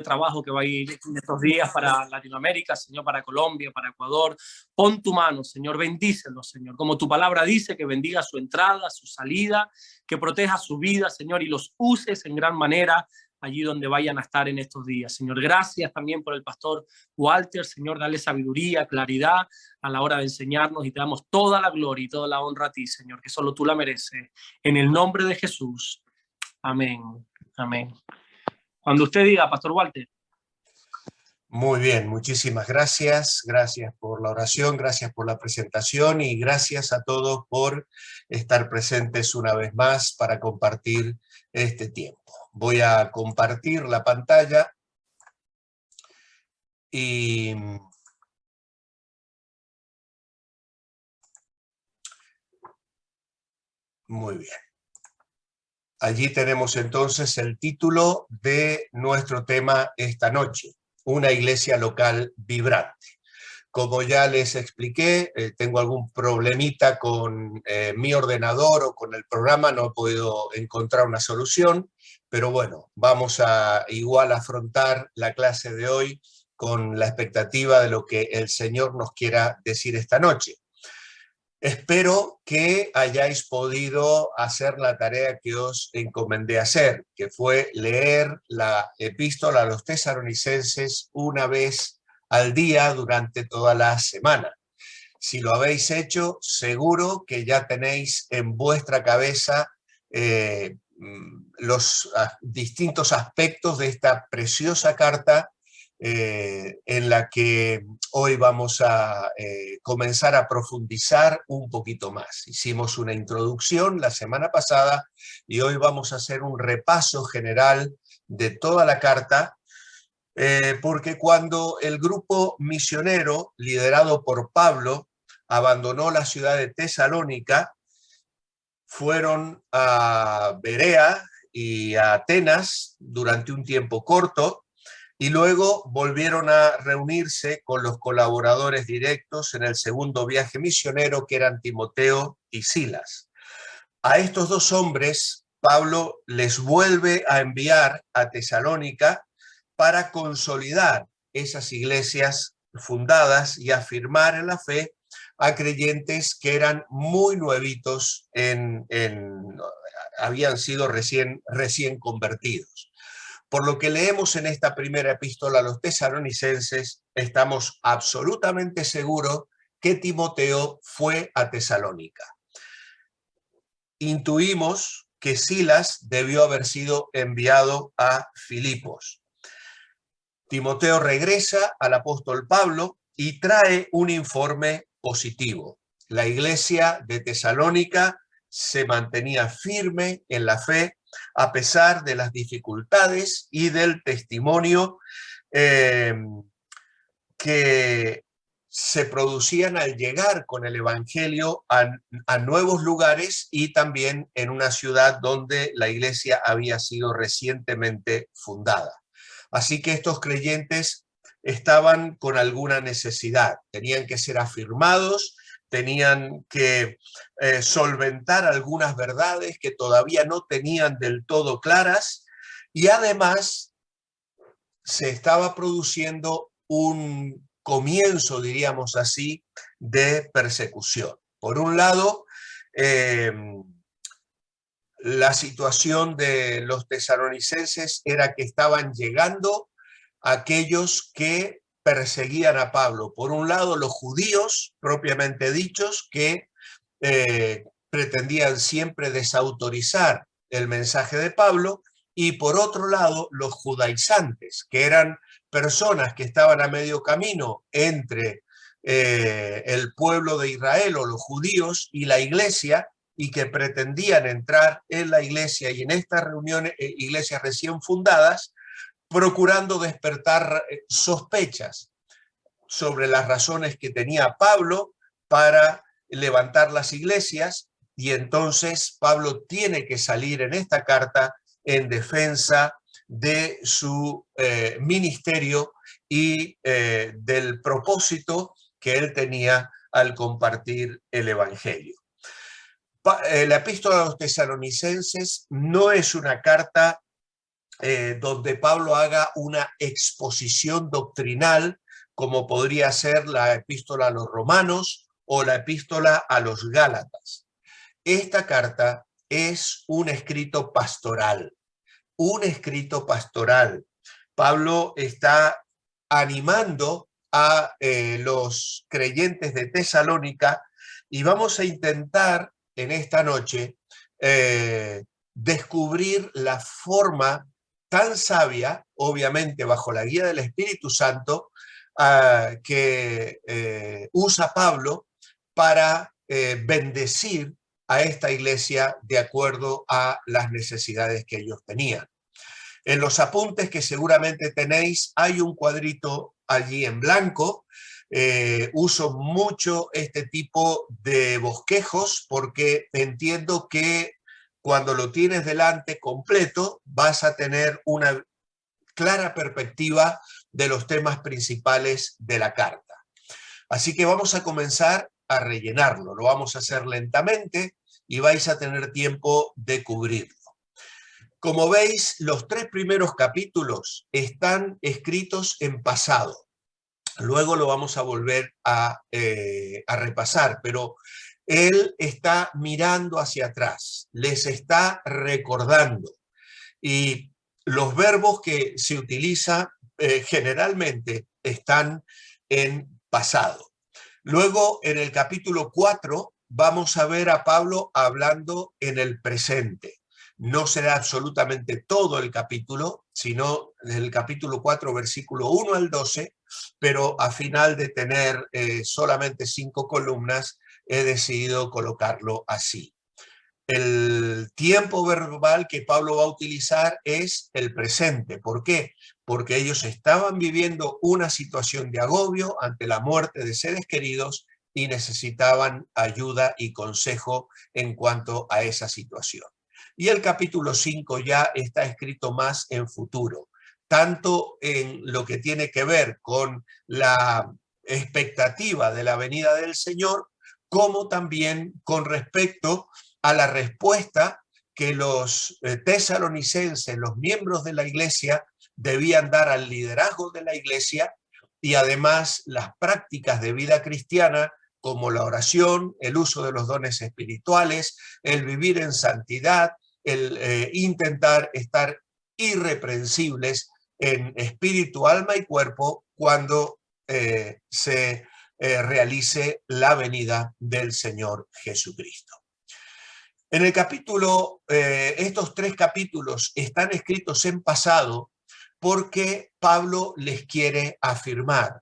trabajo que va a ir en estos días para Latinoamérica, Señor, para Colombia, para Ecuador. Pon tu mano, Señor, bendícelo, Señor. Como tu palabra dice, que bendiga su entrada, su salida, que proteja su vida, Señor, y los uses en gran manera allí donde vayan a estar en estos días. Señor, gracias también por el pastor Walter. Señor, dale sabiduría, claridad a la hora de enseñarnos y te damos toda la gloria y toda la honra a ti, Señor, que solo tú la mereces. En el nombre de Jesús. Amén. Amén. Cuando usted diga, pastor Walter. Muy bien, muchísimas gracias. Gracias por la oración, gracias por la presentación y gracias a todos por estar presentes una vez más para compartir este tiempo. Voy a compartir la pantalla y muy bien. Allí tenemos entonces el título de nuestro tema esta noche, una iglesia local vibrante. Como ya les expliqué, tengo algún problemita con mi ordenador o con el programa, no he podido encontrar una solución, pero bueno, vamos a igual afrontar la clase de hoy con la expectativa de lo que el Señor nos quiera decir esta noche. Espero que hayáis podido hacer la tarea que os encomendé hacer, que fue leer la epístola a los Tesalonicenses una vez al día durante toda la semana. Si lo habéis hecho, seguro que ya tenéis en vuestra cabeza los distintos aspectos de esta preciosa carta en la que hoy vamos a comenzar a profundizar un poquito más. Hicimos una introducción la semana pasada y hoy vamos a hacer un repaso general de toda la carta, porque cuando el grupo misionero liderado por Pablo abandonó la ciudad de Tesalónica, fueron a Berea y a Atenas durante un tiempo corto, y luego volvieron a reunirse con los colaboradores directos en el segundo viaje misionero, que eran Timoteo y Silas. A estos dos hombres, Pablo les vuelve a enviar a Tesalónica para consolidar esas iglesias fundadas y afirmar en la fe a creyentes que eran muy nuevitos, habían sido recién convertidos. Por lo que leemos en esta primera epístola a los tesalonicenses, estamos absolutamente seguros que Timoteo fue a Tesalónica. Intuimos que Silas debió haber sido enviado a Filipos. Timoteo regresa al apóstol Pablo y trae un informe positivo. La iglesia de Tesalónica se mantenía firme en la fe a pesar de las dificultades y del testimonio que se producían al llegar con el evangelio a nuevos lugares y también en una ciudad donde la iglesia había sido recientemente fundada. Así que estos creyentes estaban con alguna necesidad, tenían que ser afirmados, tenían que solventar algunas verdades que todavía no tenían del todo claras, y además se estaba produciendo un comienzo, diríamos así, de persecución. Por un lado, la situación de los tesalonicenses era que estaban llegando aquellos que perseguían a Pablo. Por un lado, los judíos, propiamente dichos, que pretendían siempre desautorizar el mensaje de Pablo, y por otro lado, los judaizantes, que eran personas que estaban a medio camino entre el pueblo de Israel o los judíos y la iglesia, y que pretendían entrar en la iglesia y en estas reuniones, iglesias recién fundadas, procurando despertar sospechas sobre las razones que tenía Pablo para levantar las iglesias, y entonces Pablo tiene que salir en esta carta en defensa de su ministerio y del propósito que él tenía al compartir el evangelio. La epístola a los tesalonicenses no es una carta donde Pablo haga una exposición doctrinal, como podría ser la epístola a los romanos o la epístola a los gálatas. Esta carta es un escrito pastoral, un escrito pastoral. Pablo está animando a los creyentes de Tesalónica y vamos a intentar en esta noche descubrir la forma tan sabia, obviamente bajo la guía del Espíritu Santo, que usa Pablo para bendecir a esta iglesia de acuerdo a las necesidades que ellos tenían. En los apuntes que seguramente tenéis hay un cuadrito allí en blanco. Uso mucho este tipo de bosquejos porque entiendo que cuando lo tienes delante completo vas a tener una clara perspectiva de los temas principales de la carta. Así que vamos a comenzar a rellenarlo. Lo vamos a hacer lentamente y vais a tener tiempo de cubrirlo. Como veis, los 3 primeros capítulos están escritos en pasado. Luego lo vamos a volver a repasar, pero él está mirando hacia atrás, les está recordando. Y los verbos que se utilizan generalmente están en pasado. Luego, en el capítulo 4, vamos a ver a Pablo hablando en el presente. No será absolutamente todo el capítulo, sino el capítulo 4, versículo 1 al 12, pero a final de tener solamente 5 columnas, he decidido colocarlo así. El tiempo verbal que Pablo va a utilizar es el presente. ¿Por qué? Porque ellos estaban viviendo una situación de agobio ante la muerte de seres queridos y necesitaban ayuda y consejo en cuanto a esa situación. Y el capítulo 5 ya está escrito más en futuro, tanto en lo que tiene que ver con la expectativa de la venida del Señor, como también con respecto a la respuesta que los tesalonicenses, los miembros de la iglesia, debían dar al liderazgo de la iglesia y además las prácticas de vida cristiana como la oración, el uso de los dones espirituales, el vivir en santidad, el intentar estar irreprensibles en espíritu, alma y cuerpo cuando se realice la venida del Señor Jesucristo. En el capítulo, estos 3 capítulos están escritos en pasado porque Pablo les quiere afirmar.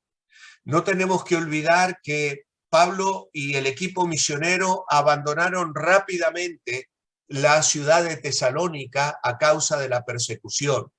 No tenemos que olvidar que Pablo y el equipo misionero abandonaron rápidamente la ciudad de Tesalónica a causa de la persecución.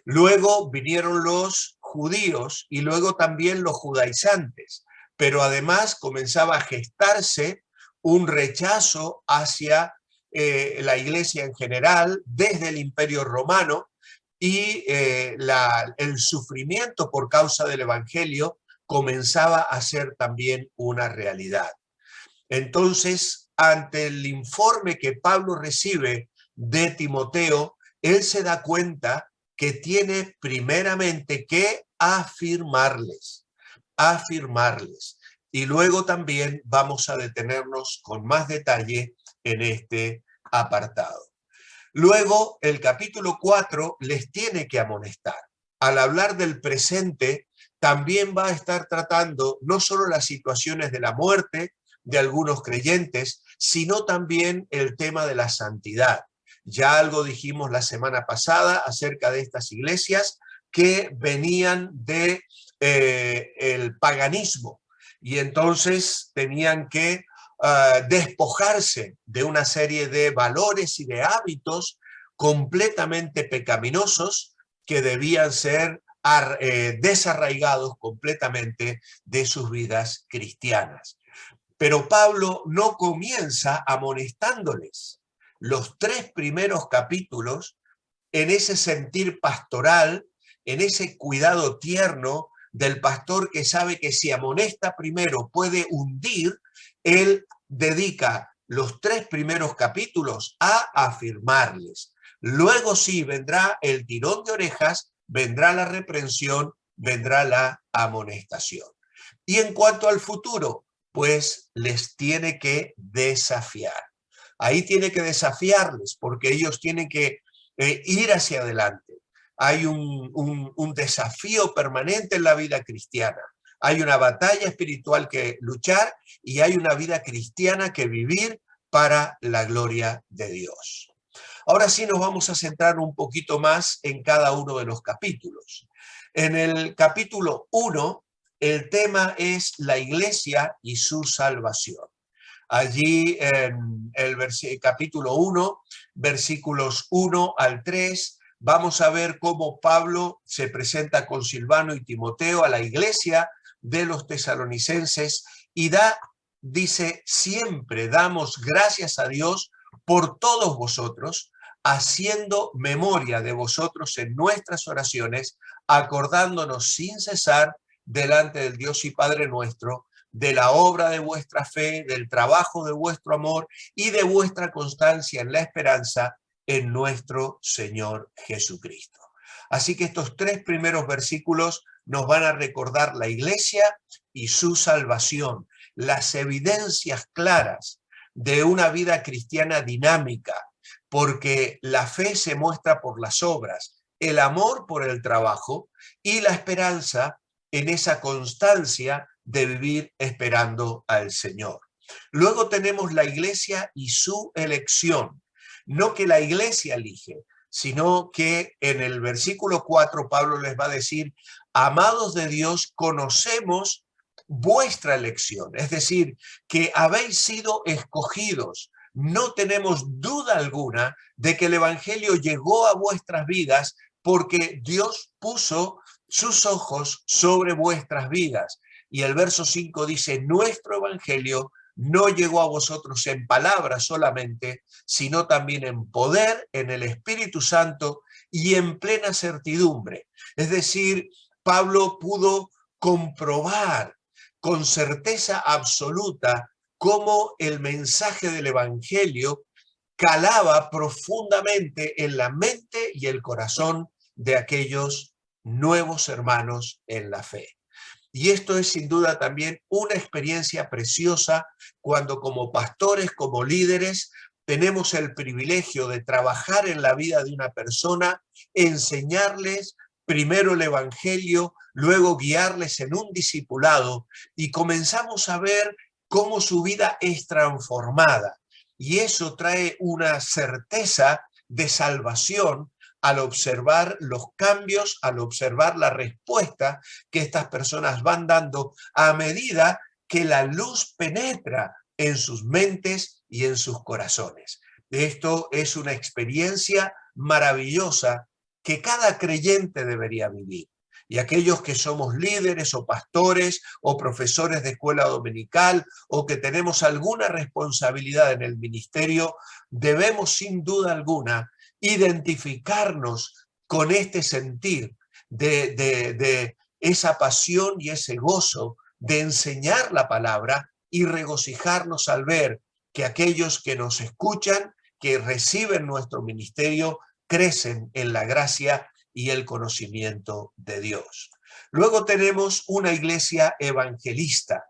Luego vinieron los judíos y luego también los judaizantes, pero además comenzaba a gestarse un rechazo hacia la iglesia en general desde el Imperio Romano y el sufrimiento por causa del evangelio comenzaba a ser también una realidad. Entonces, ante el informe que Pablo recibe de Timoteo, él se da cuenta que tiene primeramente que afirmarles. Y luego también vamos a detenernos con más detalle en este apartado. Luego, el capítulo 4 les tiene que amonestar. Al hablar del presente, también va a estar tratando no solo las situaciones de la muerte de algunos creyentes, sino también el tema de la santidad. Ya algo dijimos la semana pasada acerca de estas iglesias que venían de el paganismo y entonces tenían que despojarse de una serie de valores y de hábitos completamente pecaminosos que debían ser desarraigados completamente de sus vidas cristianas. Pero Pablo no comienza amonestándoles. Los 3 primeros capítulos, en ese sentir pastoral, en ese cuidado tierno del pastor que sabe que si amonesta primero puede hundir, él dedica los 3 primeros capítulos a afirmarles, Luego sí vendrá el tirón de orejas, vendrá la reprensión, vendrá la amonestación. Y en cuanto al futuro, pues les tiene que desafiar. Ahí tiene que desafiarles porque ellos tienen que ir hacia adelante. Hay un desafío permanente en la vida cristiana. Hay una batalla espiritual que luchar y hay una vida cristiana que vivir para la gloria de Dios. Ahora sí nos vamos a centrar un poquito más en cada uno de los capítulos. En el capítulo 1, el tema es la iglesia y su salvación. Allí en el capítulo 1, versículos 1 al 3, vamos a ver cómo Pablo se presenta con Silvano y Timoteo a la iglesia de los tesalonicenses y dice, siempre damos gracias a Dios por todos vosotros, haciendo memoria de vosotros en nuestras oraciones, acordándonos sin cesar delante del Dios y Padre nuestro, de la obra de vuestra fe, del trabajo de vuestro amor y de vuestra constancia en la esperanza en nuestro Señor Jesucristo. Así que estos 3 primeros versículos nos van a recordar la iglesia y su salvación, las evidencias claras de una vida cristiana dinámica, porque la fe se muestra por las obras, el amor por el trabajo y la esperanza en esa constancia de vivir esperando al Señor. Luego tenemos la iglesia y su elección. No que la iglesia elige, sino que en el versículo 4 Pablo les va a decir, amados de Dios, conocemos vuestra elección, es decir, que habéis sido escogidos. No tenemos duda alguna de que el evangelio llegó a vuestras vidas porque Dios puso sus ojos sobre vuestras vidas. Y el verso 5 dice, nuestro evangelio no llegó a vosotros en palabras solamente, sino también en poder, en el Espíritu Santo y en plena certidumbre. Es decir, Pablo pudo comprobar con certeza absoluta cómo el mensaje del evangelio calaba profundamente en la mente y el corazón de aquellos nuevos hermanos en la fe. Y esto es sin duda también una experiencia preciosa cuando como pastores, como líderes, tenemos el privilegio de trabajar en la vida de una persona, enseñarles primero el evangelio, luego guiarles en un discipulado y comenzamos a ver cómo su vida es transformada. Y eso trae una certeza de salvación al observar los cambios, al observar la respuesta que estas personas van dando a medida que la luz penetra en sus mentes y en sus corazones. Esto es una experiencia maravillosa que cada creyente debería vivir. Y aquellos que somos líderes o pastores o profesores de escuela dominical o que tenemos alguna responsabilidad en el ministerio, debemos sin duda alguna identificarnos con este sentir de esa pasión y ese gozo de enseñar la palabra y regocijarnos al ver que aquellos que nos escuchan, que reciben nuestro ministerio, crecen en la gracia y el conocimiento de Dios. Luego tenemos una iglesia evangelista.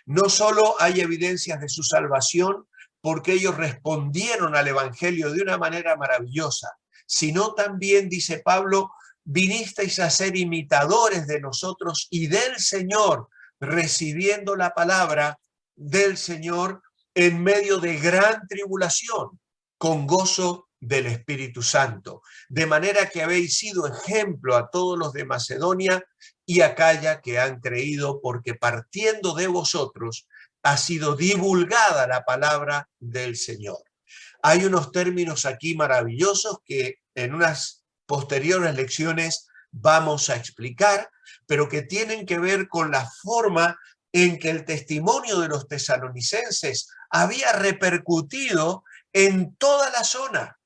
No solo hay evidencias de su salvación, porque ellos respondieron al evangelio de una manera maravillosa, sino también, dice Pablo, vinisteis a ser imitadores de nosotros y del Señor, recibiendo la palabra del Señor en medio de gran tribulación, con gozo del Espíritu Santo, de manera que habéis sido ejemplo a todos los de Macedonia y Acaya que han creído, porque partiendo de vosotros ha sido divulgada la palabra del Señor. Hay unos términos aquí maravillosos que en unas posteriores lecciones vamos a explicar, pero que tienen que ver con la forma en que el testimonio de los tesalonicenses había repercutido en toda la zona,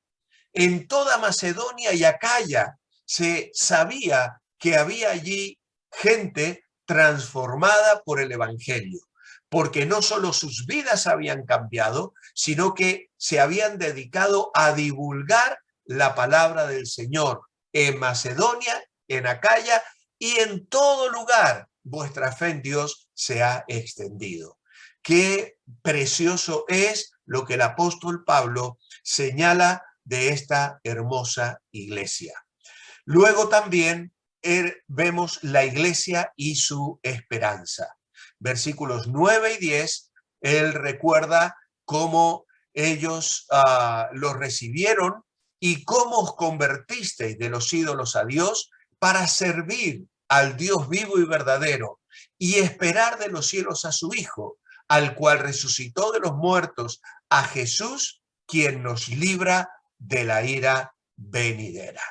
en toda Macedonia y Acaya. Se sabía que había allí gente transformada por el evangelio, porque no solo sus vidas habían cambiado, sino que se habían dedicado a divulgar la palabra del Señor en Macedonia, en Acaya y en todo lugar vuestra fe en Dios se ha extendido. Qué precioso es lo que el apóstol Pablo señala de esta hermosa iglesia. Luego también vemos la iglesia y su esperanza. Versículos 9 y 10, él recuerda cómo ellos los recibieron y cómo os convertisteis de los ídolos a Dios para servir al Dios vivo y verdadero y esperar de los cielos a su Hijo, al cual resucitó de los muertos, a Jesús, quien nos libra de la ira venidera.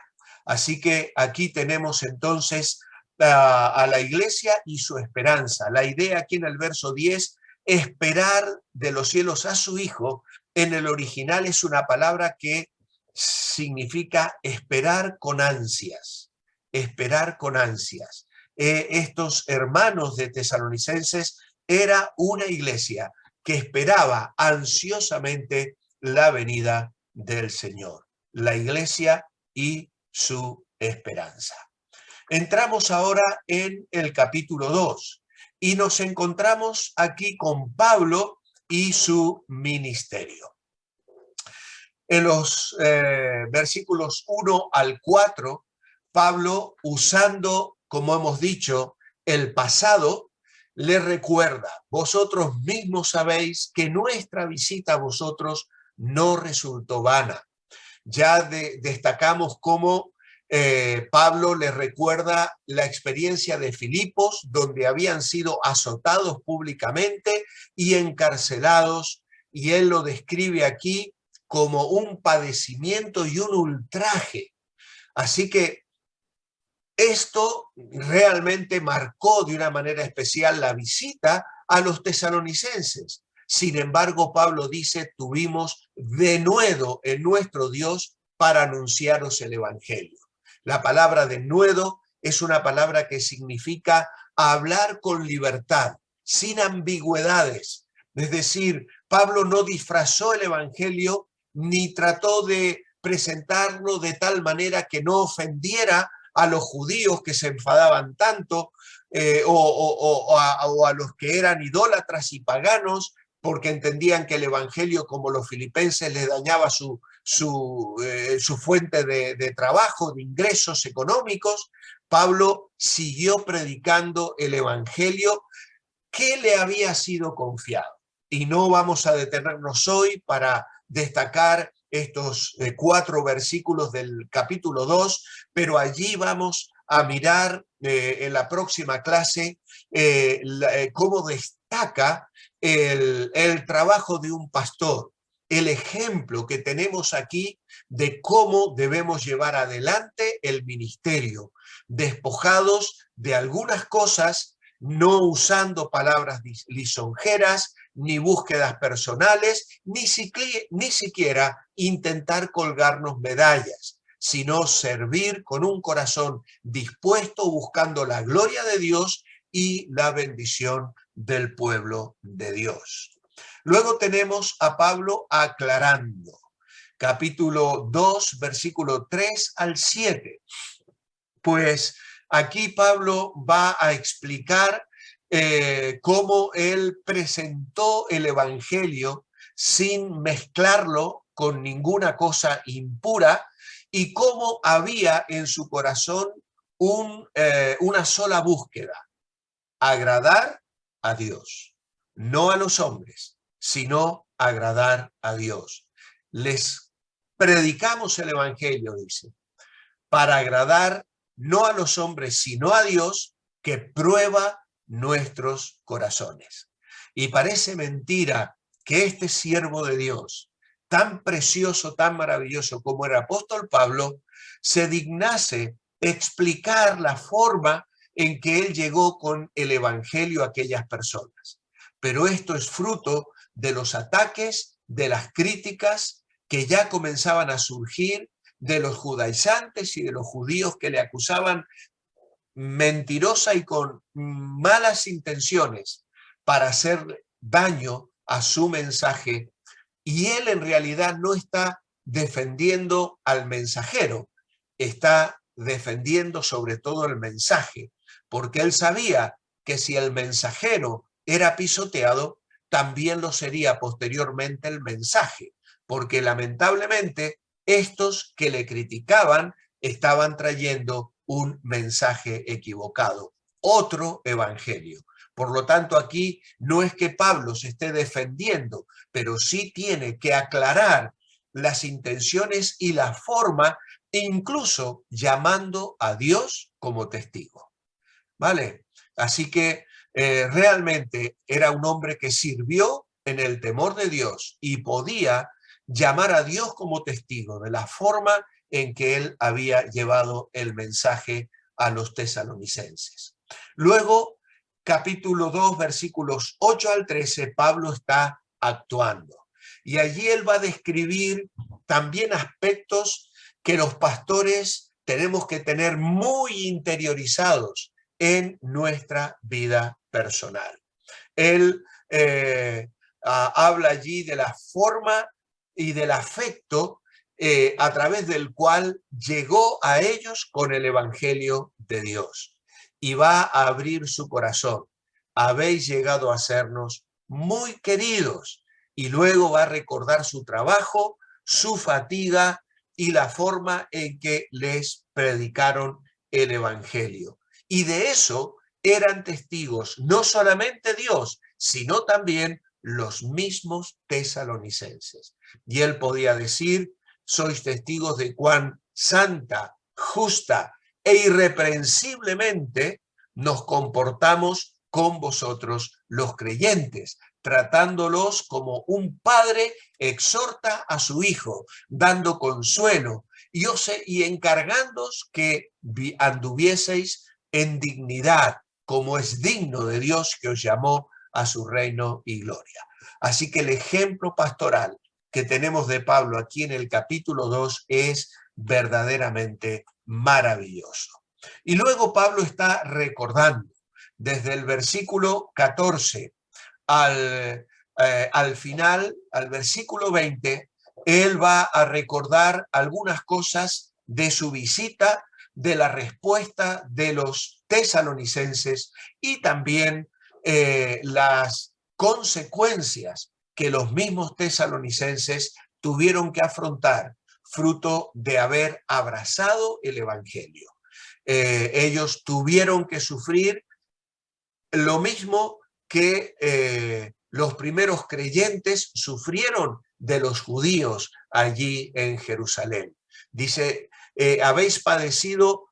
Así que aquí tenemos entonces a la iglesia y su esperanza. La idea aquí en el verso 10, esperar de los cielos a su Hijo, en el original es una palabra que significa esperar con ansias, esperar con ansias. Estos hermanos de Tesalonicenses era una iglesia que esperaba ansiosamente la venida del Señor. La iglesia y su esperanza. Entramos ahora en el capítulo 2 y nos encontramos aquí con Pablo y su ministerio. En los versículos 1 al 4, Pablo, usando, como hemos dicho, el pasado, le recuerda: vosotros mismos sabéis que nuestra visita a vosotros no resultó vana. Ya destacamos cómo Pablo les recuerda la experiencia de Filipos, donde habían sido azotados públicamente y encarcelados, y él lo describe aquí como un padecimiento y un ultraje. Así que esto realmente marcó de una manera especial la visita a los tesalonicenses. Sin embargo, Pablo dice: tuvimos denuedo en nuestro Dios para anunciaros el evangelio. La palabra denuedo es una palabra que significa hablar con libertad, sin ambigüedades. Es decir, Pablo no disfrazó el evangelio ni trató de presentarlo de tal manera que no ofendiera a los judíos que se enfadaban tanto, o a los que eran idólatras y paganos, porque entendían que el evangelio, como los filipenses, les dañaba su fuente de trabajo, de ingresos económicos. Pablo siguió predicando el evangelio que le había sido confiado. Y no vamos a detenernos hoy para destacar estos 4 versículos del capítulo 2, pero allí vamos a mirar en la próxima clase cómo destaca el trabajo de un pastor, el ejemplo que tenemos aquí de cómo debemos llevar adelante el ministerio, despojados de algunas cosas, no usando palabras lisonjeras, ni búsquedas personales, ni siquiera intentar colgarnos medallas, sino servir con un corazón dispuesto, buscando la gloria de Dios y la bendición del pueblo de Dios. Luego tenemos a Pablo aclarando. Capítulo 2, versículo 3 al 7. Pues aquí Pablo va a explicar cómo él presentó el evangelio sin mezclarlo con ninguna cosa impura y cómo había en su corazón una sola búsqueda: agradar a Dios, no a los hombres, sino agradar a Dios. Les predicamos el evangelio, dice, para agradar no a los hombres, sino a Dios, que prueba nuestros corazones. Y parece mentira que este siervo de Dios, tan precioso, tan maravilloso como era el apóstol Pablo, se dignase explicar la forma en que él llegó con el evangelio a aquellas personas. Pero esto es fruto de los ataques, de las críticas que ya comenzaban a surgir de los judaizantes y de los judíos que le acusaban mentirosa y con malas intenciones para hacer daño a su mensaje. Y él en realidad no está defendiendo al mensajero, está defendiendo sobre todo el mensaje, porque él sabía que si el mensajero era pisoteado, también lo sería posteriormente el mensaje, porque lamentablemente estos que le criticaban estaban trayendo un mensaje equivocado, otro evangelio. Por lo tanto, aquí no es que Pablo se esté defendiendo, pero sí tiene que aclarar las intenciones y la forma, incluso llamando a Dios como testigo. ¿Vale? Así que realmente era un hombre que sirvió en el temor de Dios y podía llamar a Dios como testigo de la forma en que él había llevado el mensaje a los tesalonicenses. Luego, capítulo 2, versículos 8 al 13, Pablo está actuando. Y allí él va a describir también aspectos que los pastores tenemos que tener muy interiorizados en nuestra vida personal. Él habla allí de la forma y del afecto a través del cual llegó a ellos con el Evangelio de Dios. Y va a abrir su corazón. Habéis llegado a sernos muy queridos. Y luego va a recordar su trabajo, su fatiga y la forma en que les predicaron el Evangelio. Y de eso eran testigos no solamente Dios, sino también los mismos tesalonicenses. Y él podía decir, sois testigos de cuán santa, justa e irreprensiblemente nos comportamos con vosotros los creyentes, tratándolos como un padre exhorta a su hijo, dando consuelo y encargándoos que anduvieseis en dignidad, como es digno de Dios que os llamó a su reino y gloria. Así que el ejemplo pastoral que tenemos de Pablo aquí en el capítulo 2 es verdaderamente maravilloso. Y luego Pablo está recordando desde el versículo 14 al final, al versículo 20, él va a recordar algunas cosas de su visita, de la respuesta de los tesalonicenses y también las consecuencias que los mismos tesalonicenses tuvieron que afrontar fruto de haber abrazado el evangelio. Ellos tuvieron que sufrir lo mismo que los primeros creyentes sufrieron de los judíos allí en Jerusalén. Dice, habéis padecido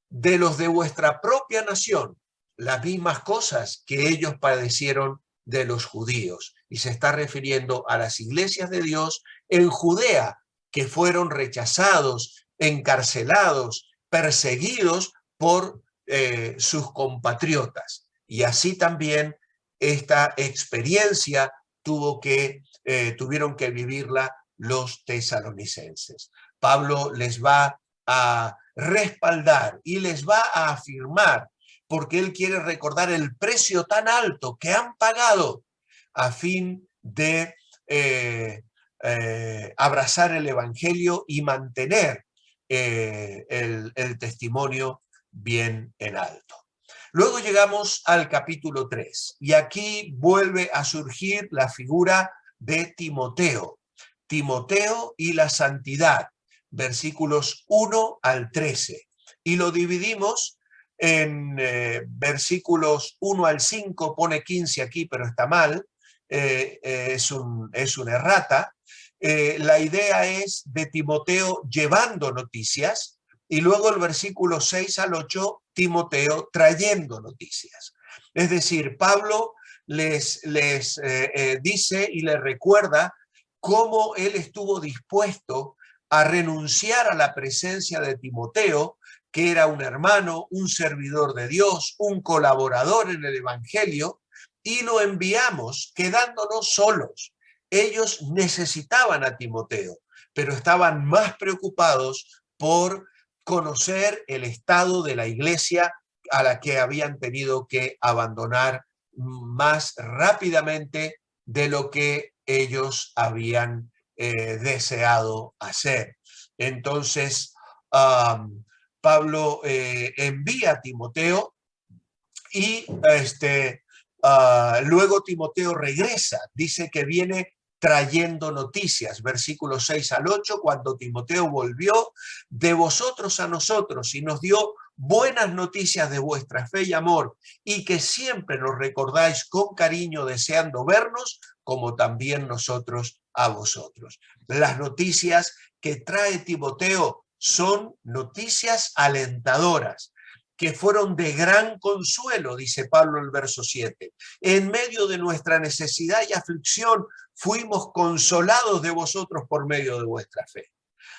de los de vuestra propia nación las mismas cosas que ellos padecieron de los judíos. Y se está refiriendo a las iglesias de Dios en Judea, que fueron rechazados, encarcelados, perseguidos por sus compatriotas. Y así también esta experiencia tuvieron que vivirla los tesalonicenses. Pablo les va a respaldar y les va a afirmar, porque él quiere recordar el precio tan alto que han pagado a fin de abrazar el evangelio y mantener el testimonio bien en alto. Luego llegamos al capítulo 3 y aquí vuelve a surgir la figura de Timoteo. Timoteo y la santidad, versículos 1 al 13. Y lo dividimos en versículos 1 al 5, pone 15 aquí, pero está mal, es una errata. La idea es de Timoteo llevando noticias, y luego el versículo 6 al 8, Timoteo trayendo noticias. Es decir, Pablo les dice y les recuerda cómo él estuvo dispuesto a renunciar a la presencia de Timoteo, que era un hermano, un servidor de Dios, un colaborador en el evangelio, y lo enviamos quedándonos solos. Ellos necesitaban a Timoteo, pero estaban más preocupados por conocer el estado de la iglesia a la que habían tenido que abandonar más rápidamente de lo que ellos habían deseado hacer. Entonces, Pablo envía a Timoteo y luego Timoteo regresa, dice que viene trayendo noticias, versículos 6 al 8, cuando Timoteo volvió de vosotros a nosotros y nos dio buenas noticias de vuestra fe y amor, y que siempre nos recordáis con cariño deseando vernos, como también nosotros a vosotros. Las noticias que trae Timoteo son noticias alentadoras, que fueron de gran consuelo, dice Pablo en el verso 7. En medio de nuestra necesidad y aflicción, fuimos consolados de vosotros por medio de vuestra fe.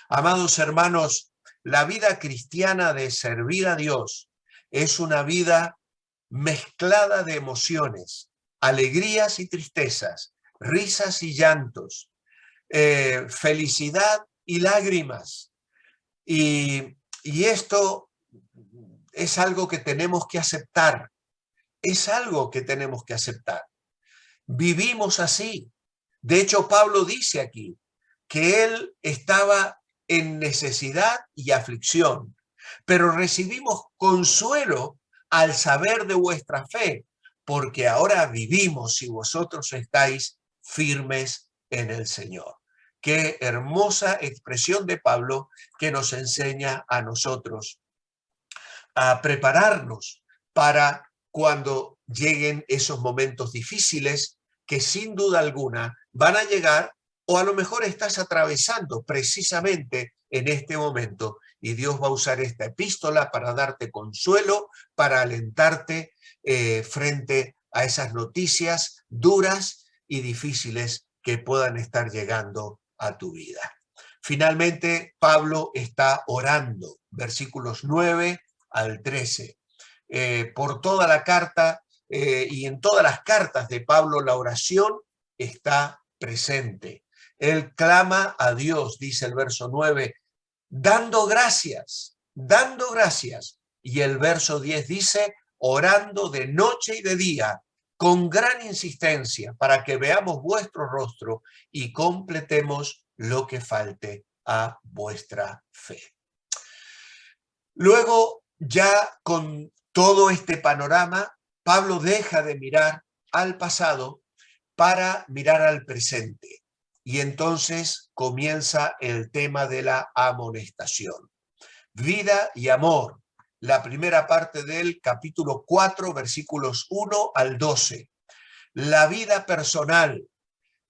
Amados hermanos, la vida cristiana de servir a Dios es una vida mezclada de emociones, alegrías y tristezas, risas y llantos, felicidad y lágrimas. Y esto es algo que tenemos que aceptar. Es algo que tenemos que aceptar. Vivimos así. De hecho, Pablo dice aquí que él estaba en necesidad y aflicción, pero recibimos consuelo al saber de vuestra fe, porque ahora vivimos y vosotros estáis firmes en el Señor. Qué hermosa expresión de Pablo que nos enseña a nosotros a prepararnos para cuando lleguen esos momentos difíciles que sin duda alguna van a llegar, o a lo mejor estás atravesando precisamente en este momento y Dios va a usar esta epístola para darte consuelo, para alentarte frente a esas noticias duras y difíciles que puedan estar llegando a tu vida. Finalmente, Pablo está orando, versículos 9 al 13. Por toda la carta y en todas las cartas de Pablo la oración está presente. Él clama a Dios, dice el verso 9, dando gracias. Y el verso 10 dice, orando de noche y de día, con gran insistencia, para que veamos vuestro rostro y completemos lo que falte a vuestra fe. Luego, ya con todo este panorama, Pablo deja de mirar al pasado para mirar al presente. Y entonces comienza el tema de la amonestación. Vida y amor. La primera parte del capítulo 4, versículos 1 al 12. La vida personal.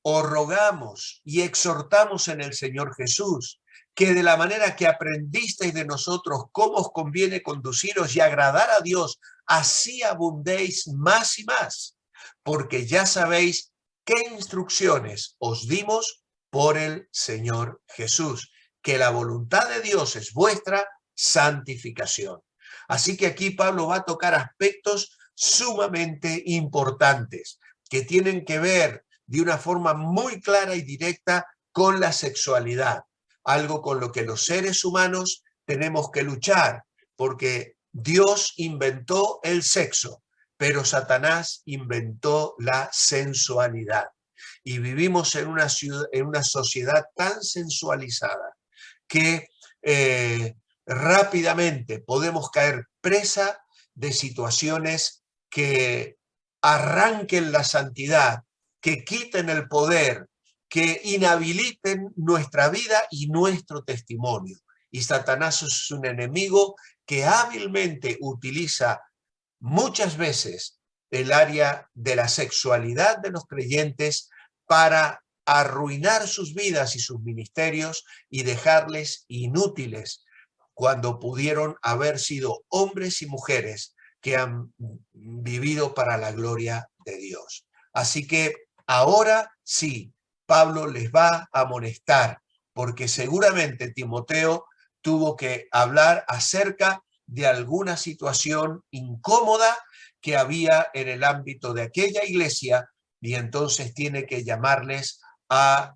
Os rogamos y exhortamos en el Señor Jesús, que de la manera que aprendisteis de nosotros cómo os conviene conduciros y agradar a Dios, así abundéis más y más, porque ya sabéis qué instrucciones os dimos por el Señor Jesús, que la voluntad de Dios es vuestra santificación. Así que aquí Pablo va a tocar aspectos sumamente importantes que tienen que ver de una forma muy clara y directa con la sexualidad, algo con lo que los seres humanos tenemos que luchar, porque Dios inventó el sexo, pero Satanás inventó la sensualidad. Y vivimos en una sociedad tan sensualizada que rápidamente podemos caer presa de situaciones que arranquen la santidad, que quiten el poder, que inhabiliten nuestra vida y nuestro testimonio. Y Satanás es un enemigo que hábilmente utiliza muchas veces el área de la sexualidad de los creyentes para arruinar sus vidas y sus ministerios y dejarles inútiles cuando pudieron haber sido hombres y mujeres que han vivido para la gloria de Dios. Así que ahora sí, Pablo les va a amonestar, porque seguramente Timoteo tuvo que hablar acerca de alguna situación incómoda que había en el ámbito de aquella iglesia, y entonces tiene que llamarles a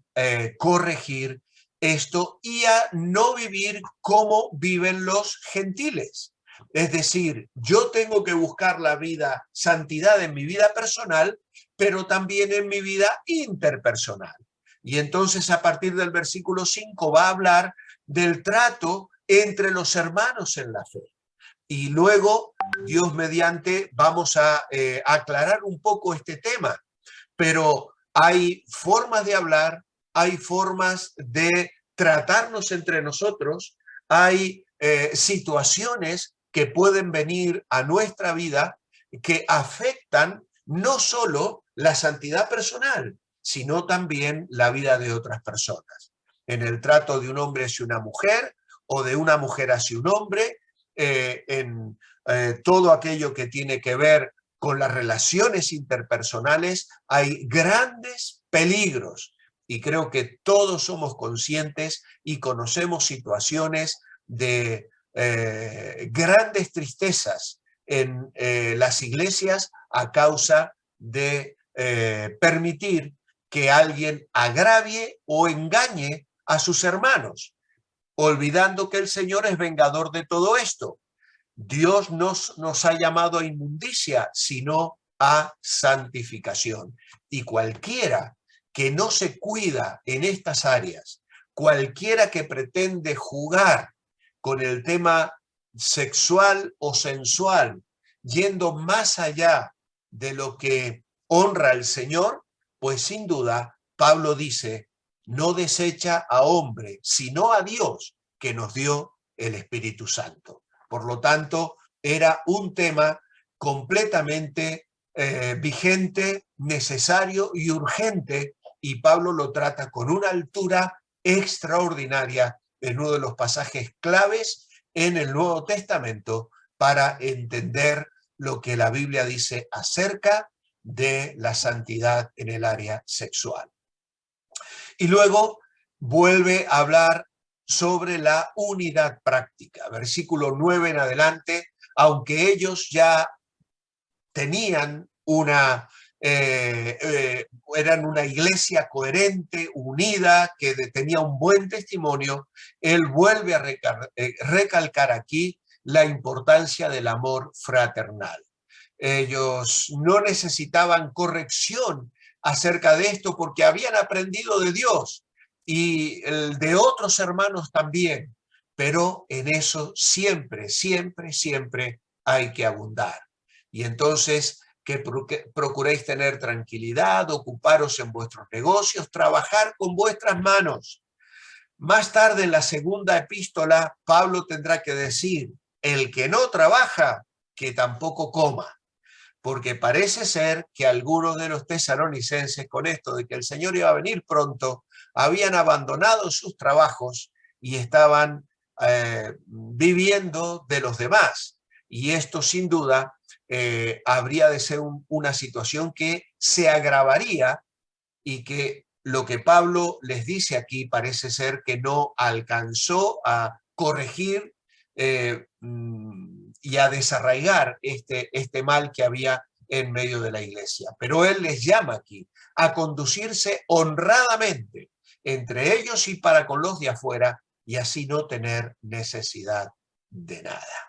corregir esto y a no vivir como viven los gentiles. Es decir, yo tengo que buscar la vida, santidad en mi vida personal, pero también en mi vida interpersonal. Y entonces a partir del versículo 5 va a hablar del trato entre los hermanos en la fe. Y luego, Dios mediante, vamos a aclarar un poco este tema. Pero hay formas de hablar, hay formas de tratarnos entre nosotros, hay situaciones que pueden venir a nuestra vida que afectan no solo la santidad personal, sino también la vida de otras personas. En el trato de un hombre hacia una mujer o de una mujer hacia un hombre, en todo aquello que tiene que ver con las relaciones interpersonales, hay grandes peligros. Y creo que todos somos conscientes y conocemos situaciones de grandes tristezas en las iglesias a causa de permitir que alguien agravie o engañe a sus hermanos, olvidando que el Señor es vengador de todo esto. Dios nos ha llamado a inmundicia, sino a santificación. Y cualquiera que no se cuida en estas áreas, cualquiera que pretende jugar con el tema sexual o sensual, yendo más allá de lo que honra al Señor, pues sin duda Pablo dice, no desecha a hombre, sino a Dios que nos dio el Espíritu Santo. Por lo tanto, era un tema completamente vigente, necesario y urgente, y Pablo lo trata con una altura extraordinaria en uno de los pasajes claves en el Nuevo Testamento para entender lo que la Biblia dice acerca de la santidad en el área sexual. Y luego vuelve a hablar sobre la unidad práctica. Versículo 9 en adelante, aunque ellos ya tenían eran una iglesia coherente, unida, que tenía un buen testimonio, él vuelve a recalcar aquí la importancia del amor fraternal. Ellos no necesitaban corrección acerca de esto porque habían aprendido de Dios y de otros hermanos también, pero en eso siempre, siempre, siempre hay que abundar. Y entonces que procuréis tener tranquilidad, ocuparos en vuestros negocios, trabajar con vuestras manos. Más tarde en la segunda epístola, Pablo tendrá que decir, el que no trabaja, que tampoco coma. Porque parece ser que algunos de los tesalonicenses, con esto de que el Señor iba a venir pronto, habían abandonado sus trabajos y estaban viviendo de los demás. Y esto sin duda habría de ser una situación que se agravaría y que lo que Pablo les dice aquí parece ser que no alcanzó a corregir y a desarraigar este mal que había en medio de la iglesia. Pero él les llama aquí a conducirse honradamente entre ellos y para con los de afuera y así no tener necesidad de nada.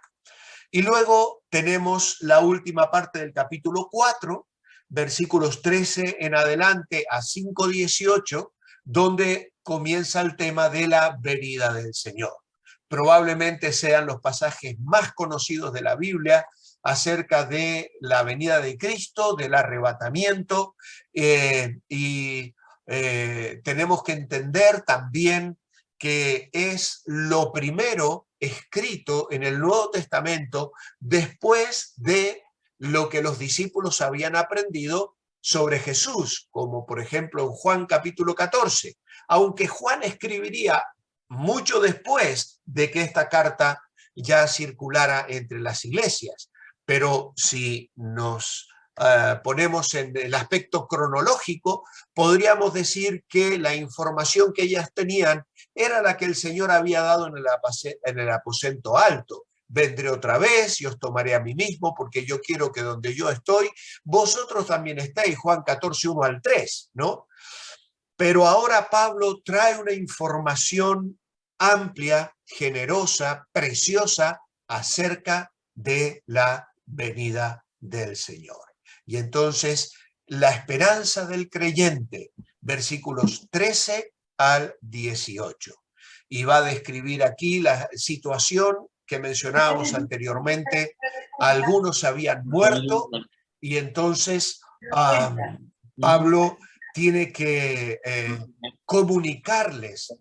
Y luego tenemos la última parte del capítulo 4, versículos 13 en adelante a 5:18, donde comienza el tema de la venida del Señor. Probablemente sean los pasajes más conocidos de la Biblia acerca de la venida de Cristo, del arrebatamiento, tenemos que entender también que es lo primero escrito en el Nuevo Testamento después de lo que los discípulos habían aprendido sobre Jesús, como por ejemplo en Juan capítulo 14, aunque Juan escribiría mucho después de que esta carta ya circulara entre las iglesias. Pero si nos ponemos en el aspecto cronológico, podríamos decir que la información que ellas tenían era la que el Señor había dado en el aposento alto. Vendré otra vez y os tomaré a mí mismo, porque yo quiero que donde yo estoy, vosotros también estéis. Juan 14, 1 al 3, ¿no? Pero ahora Pablo trae una información amplia, generosa, preciosa, acerca de la venida del Señor. Y entonces la esperanza del creyente versículos 13 al 18. Y va a describir aquí la situación que mencionábamos anteriormente. Algunos habían muerto y entonces Pablo tiene que comunicarles.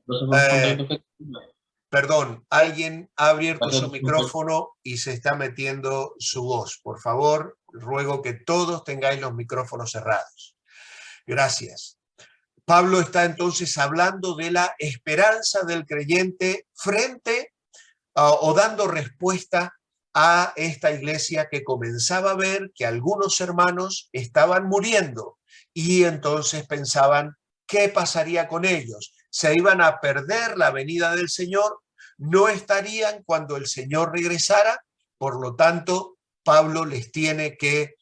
Perdón, alguien ha abierto su micrófono y se está metiendo su voz. Por favor, ruego que todos tengáis los micrófonos cerrados. Gracias. Pablo está entonces hablando de la esperanza del creyente frente o dando respuesta a esta iglesia que comenzaba a ver que algunos hermanos estaban muriendo y entonces pensaban, ¿qué pasaría con ellos? ¿Se iban a perder la venida del Señor? ¿No estarían cuando el Señor regresara? Por lo tanto, Pablo les tiene que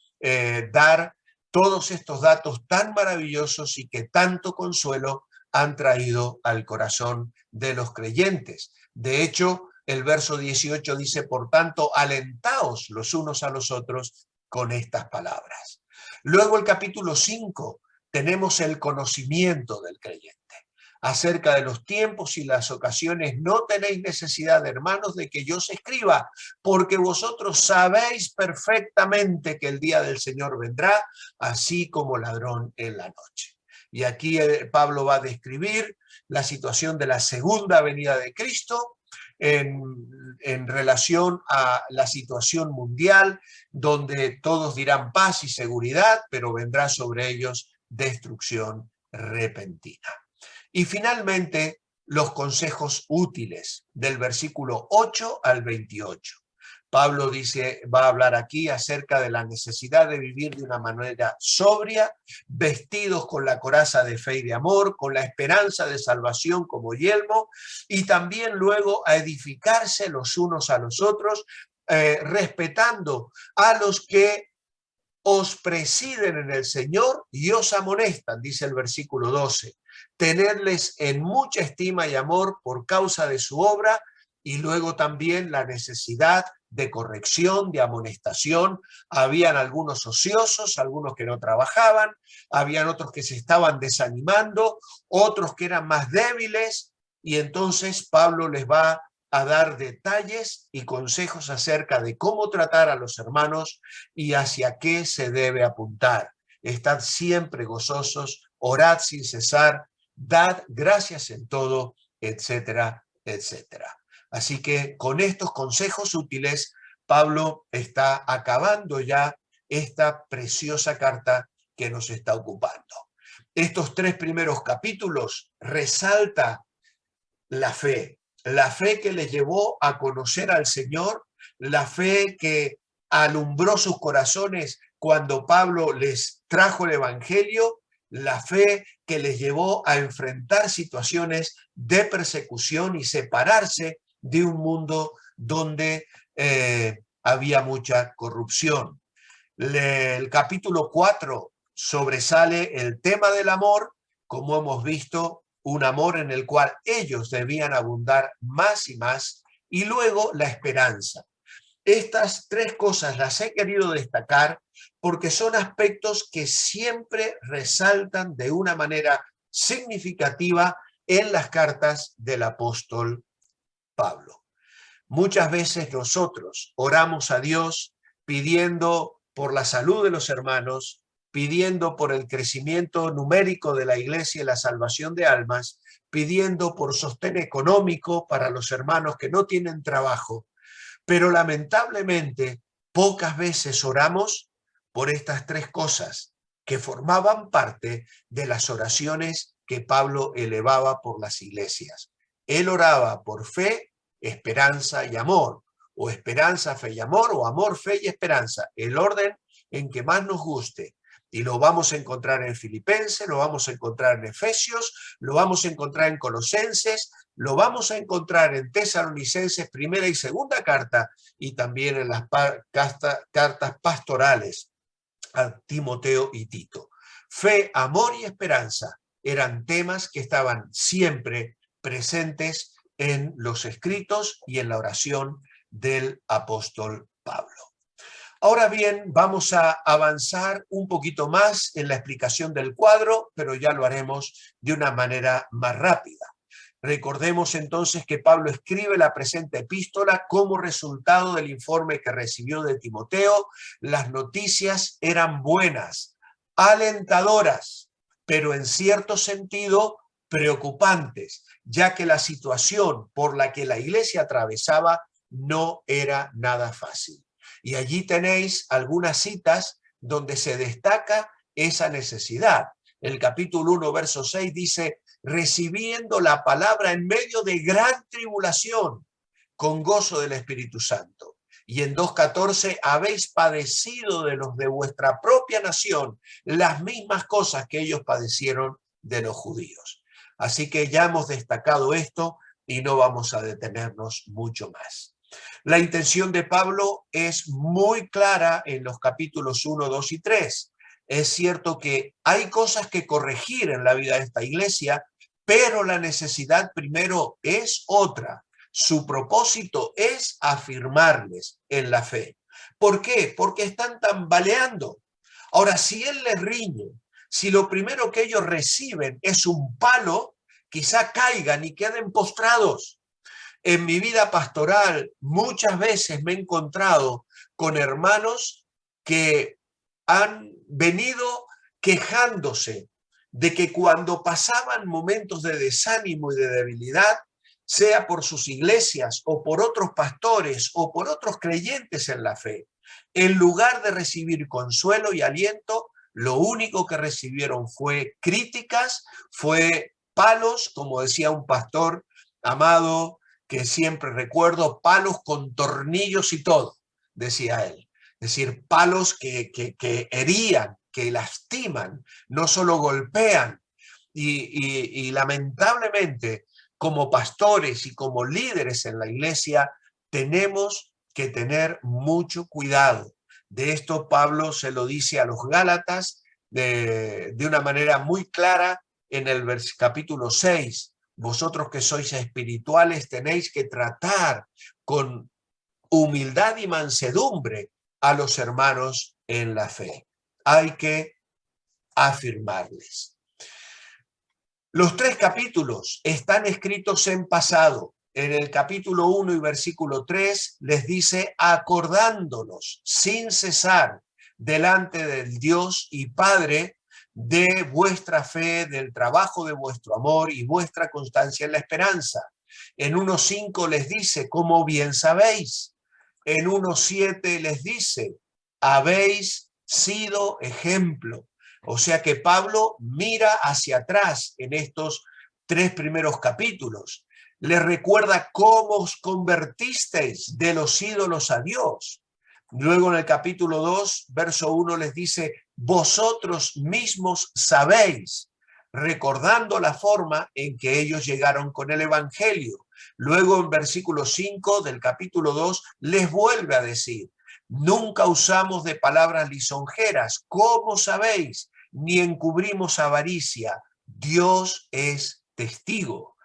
dar todos estos datos tan maravillosos y que tanto consuelo han traído al corazón de los creyentes. De hecho, el verso 18 dice, por tanto, alentaos los unos a los otros con estas palabras. Luego el capítulo 5, tenemos el conocimiento del creyente. Acerca de los tiempos y las ocasiones, no tenéis necesidad, hermanos, de que yo os escriba, porque vosotros sabéis perfectamente que el día del Señor vendrá, así como ladrón en la noche. Y aquí Pablo va a describir la situación de la segunda venida de Cristo en relación a la situación mundial, donde todos dirán paz y seguridad, pero vendrá sobre ellos destrucción repentina. Y finalmente, los consejos útiles del versículo 8 al 28. Pablo dice, va a hablar aquí acerca de la necesidad de vivir de una manera sobria, vestidos con la coraza de fe y de amor, con la esperanza de salvación como yelmo, y también luego a edificarse los unos a los otros, respetando a los que os presiden en el Señor y os amonestan, dice el versículo 12. Tenerles en mucha estima y amor por causa de su obra, y luego también la necesidad de corrección, de amonestación. Habían algunos ociosos, algunos que no trabajaban, habían otros que se estaban desanimando, otros que eran más débiles, y entonces Pablo les va a dar detalles y consejos acerca de cómo tratar a los hermanos y hacia qué se debe apuntar. Estad siempre gozosos, orad sin cesar, dad gracias en todo, etcétera, etcétera. Así que con estos consejos útiles, Pablo está acabando ya esta preciosa carta que nos está ocupando. Estos 3 primeros capítulos resalta la fe que les llevó a conocer al Señor, la fe que alumbró sus corazones cuando Pablo les trajo el Evangelio, la fe que les llevó a enfrentar situaciones de persecución y separarse de un mundo donde había mucha corrupción. El capítulo 4 sobresale el tema del amor, como hemos visto, un amor en el cual ellos debían abundar más y más, y luego la esperanza. Estas 3 cosas las he querido destacar porque son aspectos que siempre resaltan de una manera significativa en las cartas del apóstol Pablo. Muchas veces nosotros oramos a Dios pidiendo por la salud de los hermanos, pidiendo por el crecimiento numérico de la iglesia y la salvación de almas, pidiendo por sostén económico para los hermanos que no tienen trabajo. Pero lamentablemente pocas veces oramos por estas 3 cosas que formaban parte de las oraciones que Pablo elevaba por las iglesias. Él oraba por fe, esperanza y amor, o esperanza, fe y amor, o amor, fe y esperanza, el orden en que más nos guste. Y lo vamos a encontrar en Filipenses, lo vamos a encontrar en Efesios, lo vamos a encontrar en Colosenses, lo vamos a encontrar en Tesalonicenses, primera y segunda carta, y también en las cartas pastorales a Timoteo y Tito. Fe, amor y esperanza eran temas que estaban siempre presentes en los escritos y en la oración del apóstol Pablo. Ahora bien, vamos a avanzar un poquito más en la explicación del cuadro, pero ya lo haremos de una manera más rápida. Recordemos entonces que Pablo escribe la presente epístola como resultado del informe que recibió de Timoteo. Las noticias eran buenas, alentadoras, pero en cierto sentido preocupantes, ya que la situación por la que la iglesia atravesaba no era nada fácil. Y allí tenéis algunas citas donde se destaca esa necesidad. El capítulo 1, verso 6 dice: recibiendo la palabra en medio de gran tribulación, con gozo del Espíritu Santo. Y en 2:14, habéis padecido de los de vuestra propia nación las mismas cosas que ellos padecieron de los judíos. Así que ya hemos destacado esto y no vamos a detenernos mucho más. La intención de Pablo es muy clara en los capítulos 1, 2 y 3. Es cierto que hay cosas que corregir en la vida de esta iglesia, pero la necesidad primero es otra. Su propósito es afirmarles en la fe. ¿Por qué? Porque están tambaleando. Ahora, si él les riñe, si lo primero que ellos reciben es un palo, quizá caigan y queden postrados. En mi vida pastoral muchas veces me he encontrado con hermanos que han venido quejándose de que cuando pasaban momentos de desánimo y de debilidad, sea por sus iglesias o por otros pastores o por otros creyentes en la fe, en lugar de recibir consuelo y aliento, lo único que recibieron fue críticas, fue palos, como decía un pastor amado que siempre recuerdo, palos con tornillos y todo, decía él. Es decir, palos que herían, que lastiman, no solo golpean. Y lamentablemente, como pastores y como líderes en la iglesia, tenemos que tener mucho cuidado. De esto Pablo se lo dice a los Gálatas de una manera muy clara en el capítulo 6. Vosotros que sois espirituales tenéis que tratar con humildad y mansedumbre a los hermanos en la fe. Hay que afirmarles. Los 3 capítulos están escritos en pasado. En el capítulo 1 y versículo 3 les dice: acordándonos sin cesar delante del Dios y Padre de vuestra fe, del trabajo de vuestro amor y vuestra constancia en la esperanza. En 1:5 les dice: como bien sabéis. En 1:7 les dice: habéis sido ejemplo. O sea que Pablo mira hacia atrás en estos 3 primeros capítulos. Les recuerda cómo os convertisteis de los ídolos a Dios. Luego en el capítulo 2, verso 1 les dice: vosotros mismos sabéis, recordando la forma en que ellos llegaron con el evangelio. Luego en versículo 5 del capítulo 2 les vuelve a decir: nunca usamos de palabras lisonjeras, como sabéis, ni encubrimos avaricia. Dios es testigo.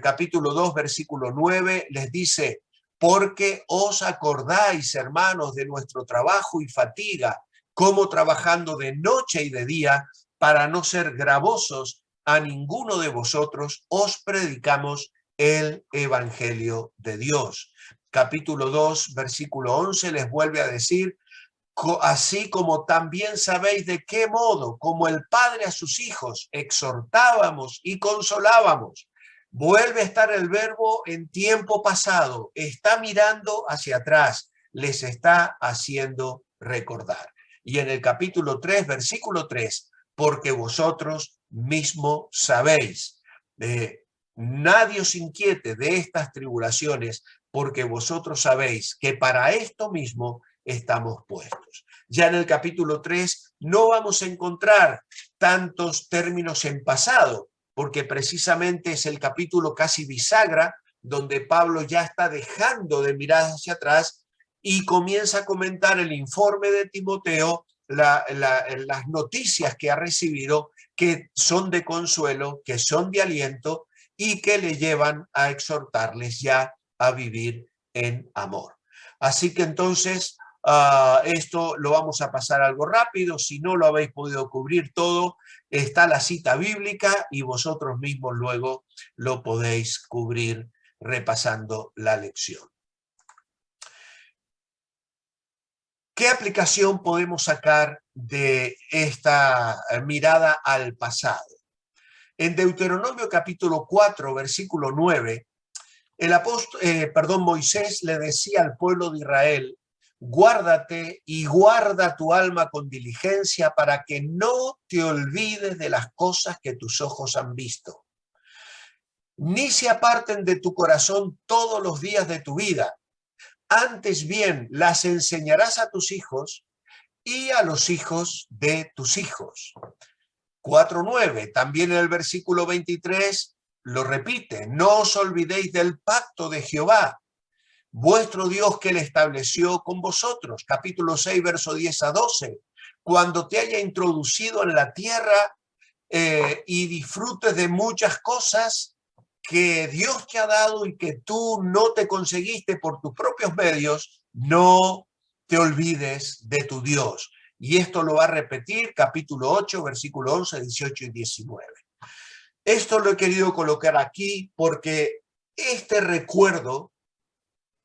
Capítulo 2, versículo 9, les dice: porque os acordáis, hermanos, de nuestro trabajo y fatiga, como trabajando de noche y de día, para no ser gravosos a ninguno de vosotros, os predicamos el evangelio de Dios. Capítulo 2, versículo 11, les vuelve a decir: así como también sabéis de qué modo, como el Padre a sus hijos, exhortábamos y consolábamos. Vuelve a estar el verbo en tiempo pasado, está mirando hacia atrás, les está haciendo recordar. Y en el capítulo 3, versículo 3, porque vosotros mismo sabéis, nadie os inquiete de estas tribulaciones, porque vosotros sabéis que para esto mismo estamos puestos. Ya en el capítulo 3 no vamos a encontrar tantos términos en pasado, porque precisamente es el capítulo casi bisagra, donde Pablo ya está dejando de mirar hacia atrás y comienza a comentar el informe de Timoteo, las noticias que ha recibido, que son de consuelo, que son de aliento y que le llevan a exhortarles ya a vivir en amor. Así que entonces Esto lo vamos a pasar algo rápido. Si no lo habéis podido cubrir todo, está la cita bíblica y vosotros mismos luego lo podéis cubrir repasando la lección. ¿Qué aplicación podemos sacar de esta mirada al pasado? En Deuteronomio capítulo 4, versículo 9, Moisés le decía al pueblo de Israel: guárdate y guarda tu alma con diligencia para que no te olvides de las cosas que tus ojos han visto, ni se aparten de tu corazón todos los días de tu vida. Antes bien, las enseñarás a tus hijos y a los hijos de tus hijos. 4:9, también en el versículo 23 lo repite: no os olvidéis del pacto de Jehová, vuestro Dios, que le estableció con vosotros. Capítulo 6, verso 10 a 12. Cuando te haya introducido en la tierra y disfrutes de muchas cosas que Dios te ha dado y que tú no te conseguiste por tus propios medios, no te olvides de tu Dios. Y esto lo va a repetir capítulo 8, versículo 11, 18 y 19. Esto lo he querido colocar aquí porque este recuerdo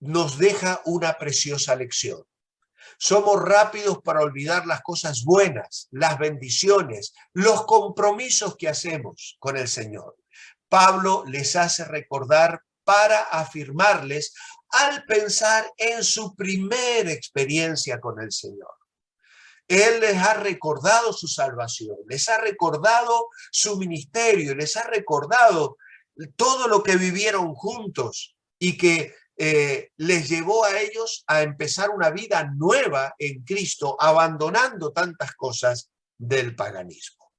nos deja una preciosa lección. Somos rápidos para olvidar las cosas buenas, las bendiciones, los compromisos que hacemos con el Señor. Pablo les hace recordar para afirmarles al pensar en su primera experiencia con el Señor. Él les ha recordado su salvación, les ha recordado su ministerio, les ha recordado todo lo que vivieron juntos y que les llevó a ellos a empezar una vida nueva en Cristo, abandonando tantas cosas del paganismo.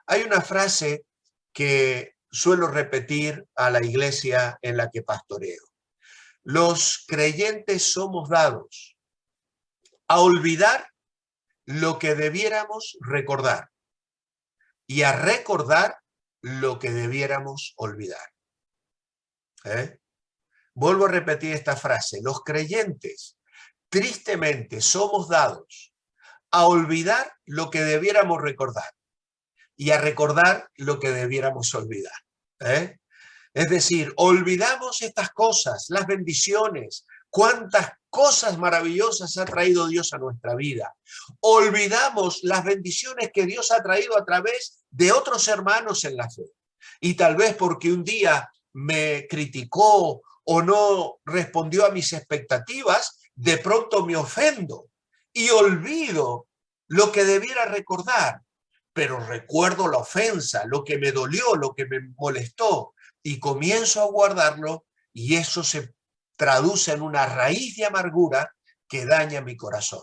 Hay una frase que suelo repetir a la iglesia en la que pastoreo: los creyentes somos dados a olvidar lo que debiéramos recordar y a recordar lo que debiéramos olvidar. Vuelvo a repetir esta frase: los creyentes tristemente somos dados a olvidar lo que debiéramos recordar y a recordar lo que debiéramos olvidar. Es decir, olvidamos estas cosas, las bendiciones, cuántas cosas maravillosas ha traído Dios a nuestra vida. Olvidamos las bendiciones que Dios ha traído a través de otros hermanos en la fe. Y tal vez porque un día me criticó o no respondió a mis expectativas, de pronto me ofendo y olvido lo que debiera recordar. Pero recuerdo la ofensa, lo que me dolió, lo que me molestó, y comienzo a guardarlo, y eso se traduce en una raíz de amargura que daña mi corazón.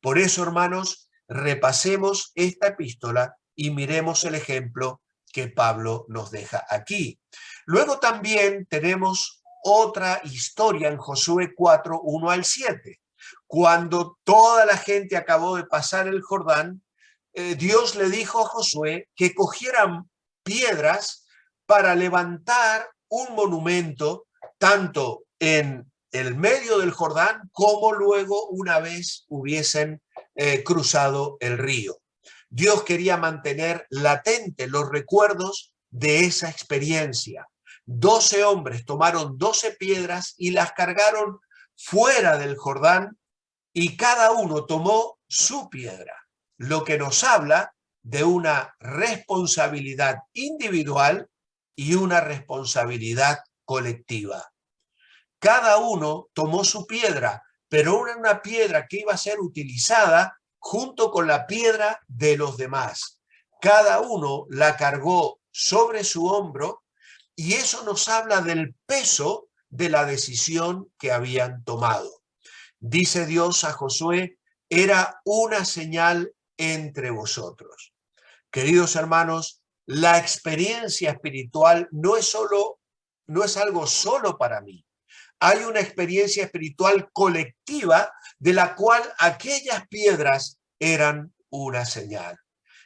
Por eso, hermanos, repasemos esta epístola y miremos el ejemplo que Pablo nos deja aquí. Luego también tenemos otra historia en Josué 4, 1 al 7. Cuando toda la gente acabó de pasar el Jordán, Dios le dijo a Josué que cogieran piedras para levantar un monumento tanto en el medio del Jordán como luego una vez hubiesen cruzado el río. Dios quería mantener latentes los recuerdos de esa experiencia. 12 hombres tomaron 12 piedras y las cargaron fuera del Jordán, y cada uno tomó su piedra, lo que nos habla de una responsabilidad individual y una responsabilidad colectiva. Cada uno tomó su piedra, pero era una piedra que iba a ser utilizada junto con la piedra de los demás. Cada uno la cargó sobre su hombro, y eso nos habla del peso de la decisión que habían tomado. Dice Dios a Josué: era una señal entre vosotros. Queridos hermanos, la experiencia espiritual no es algo solo para mí. Hay una experiencia espiritual colectiva de la cual aquellas piedras eran una señal.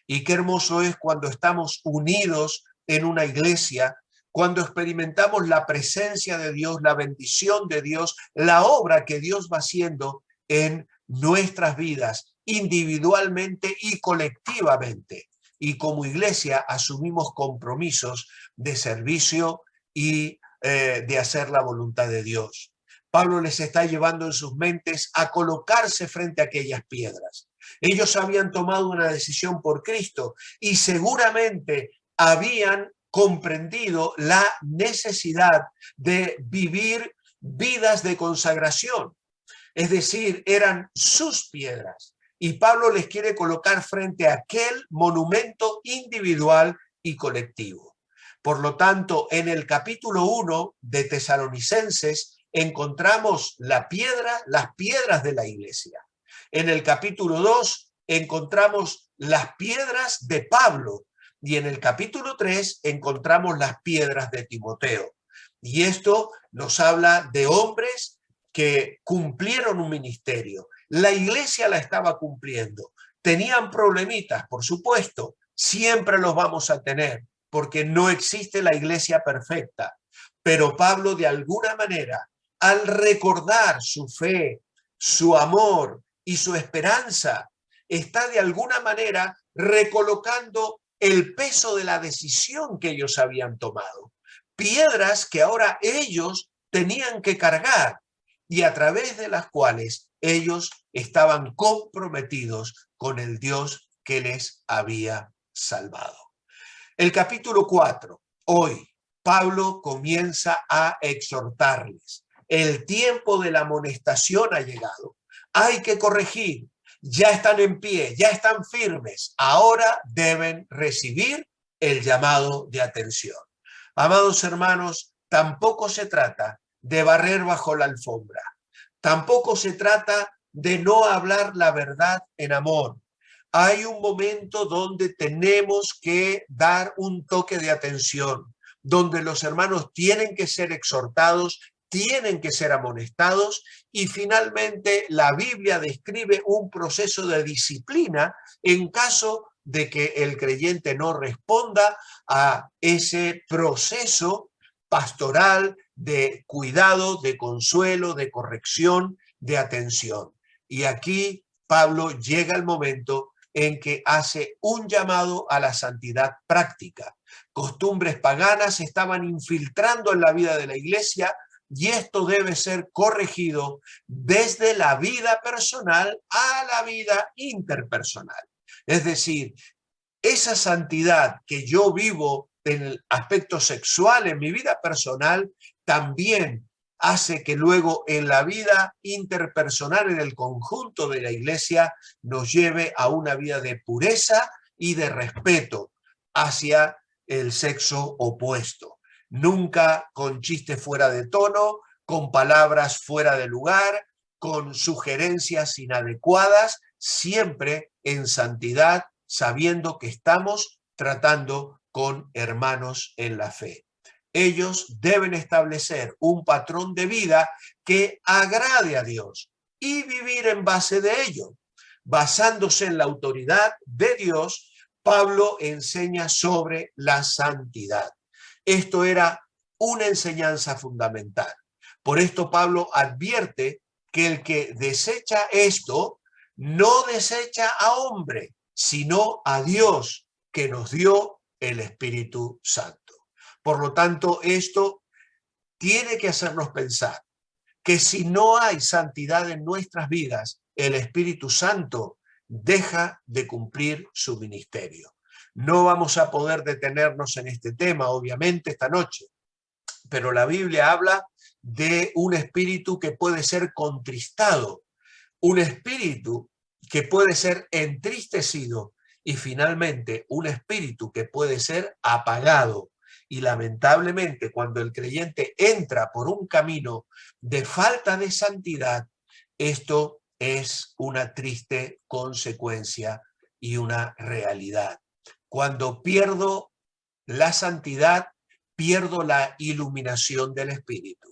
Y qué hermoso es cuando estamos unidos en una iglesia, cuando experimentamos la presencia de Dios, la bendición de Dios, la obra que Dios va haciendo en nuestras vidas individualmente y colectivamente. Y como iglesia asumimos compromisos de servicio y de hacer la voluntad de Dios. Pablo les está llevando en sus mentes a colocarse frente a aquellas piedras. Ellos habían tomado una decisión por Cristo y seguramente habían comprendido la necesidad de vivir vidas de consagración. Es decir, eran sus piedras. Y Pablo les quiere colocar frente a aquel monumento individual y colectivo. Por lo tanto, en el capítulo 1 de Tesalonicenses encontramos las piedras de la iglesia. En el capítulo 2 encontramos las piedras de Pablo y en el capítulo 3 encontramos las piedras de Timoteo. Y esto nos habla de hombres que cumplieron un ministerio. La iglesia la estaba cumpliendo. Tenían problemitas, por supuesto, siempre los vamos a tener, porque no existe la iglesia perfecta. Pero Pablo, de alguna manera, al recordar su fe, su amor y su esperanza, está de alguna manera recolocando el peso de la decisión que ellos habían tomado. Piedras que ahora ellos tenían que cargar y a través de las cuales ellos estaban comprometidos con el Dios que les había salvado. El capítulo 4, hoy, Pablo comienza a exhortarles. El tiempo de la amonestación ha llegado. Hay que corregir. Ya están en pie, ya están firmes. Ahora deben recibir el llamado de atención. Amados hermanos, tampoco se trata de barrer bajo la alfombra. Tampoco se trata de no hablar la verdad en amor. Hay un momento donde tenemos que dar un toque de atención, donde los hermanos tienen que ser exhortados, tienen que ser amonestados y finalmente la Biblia describe un proceso de disciplina en caso de que el creyente no responda a ese proceso pastoral de cuidado, de consuelo, de corrección, de atención. Y aquí Pablo llega el momento en que hace un llamado a la santidad práctica. Costumbres paganas estaban infiltrando en la vida de la iglesia y esto debe ser corregido desde la vida personal a la vida interpersonal. Es decir, esa santidad que yo vivo en el aspecto sexual, en mi vida personal, también hace que luego en la vida interpersonal, en el conjunto de la iglesia, nos lleve a una vida de pureza y de respeto hacia el sexo opuesto. Nunca con chistes fuera de tono, con palabras fuera de lugar, con sugerencias inadecuadas, siempre en santidad, sabiendo que estamos tratando con hermanos en la fe. Ellos deben establecer un patrón de vida que agrade a Dios y vivir en base de ello. Basándose en la autoridad de Dios, Pablo enseña sobre la santidad. Esto era una enseñanza fundamental. Por esto Pablo advierte que el que desecha esto no desecha a hombre, sino a Dios que nos dio el Espíritu Santo. Por lo tanto, esto tiene que hacernos pensar que si no hay santidad en nuestras vidas, el Espíritu Santo deja de cumplir su ministerio. No vamos a poder detenernos en este tema, obviamente, esta noche, pero la Biblia habla de un espíritu que puede ser contristado, un espíritu que puede ser entristecido y finalmente un espíritu que puede ser apagado. Y lamentablemente cuando el creyente entra por un camino de falta de santidad, esto es una triste consecuencia y una realidad. Cuando pierdo la santidad, pierdo la iluminación del espíritu.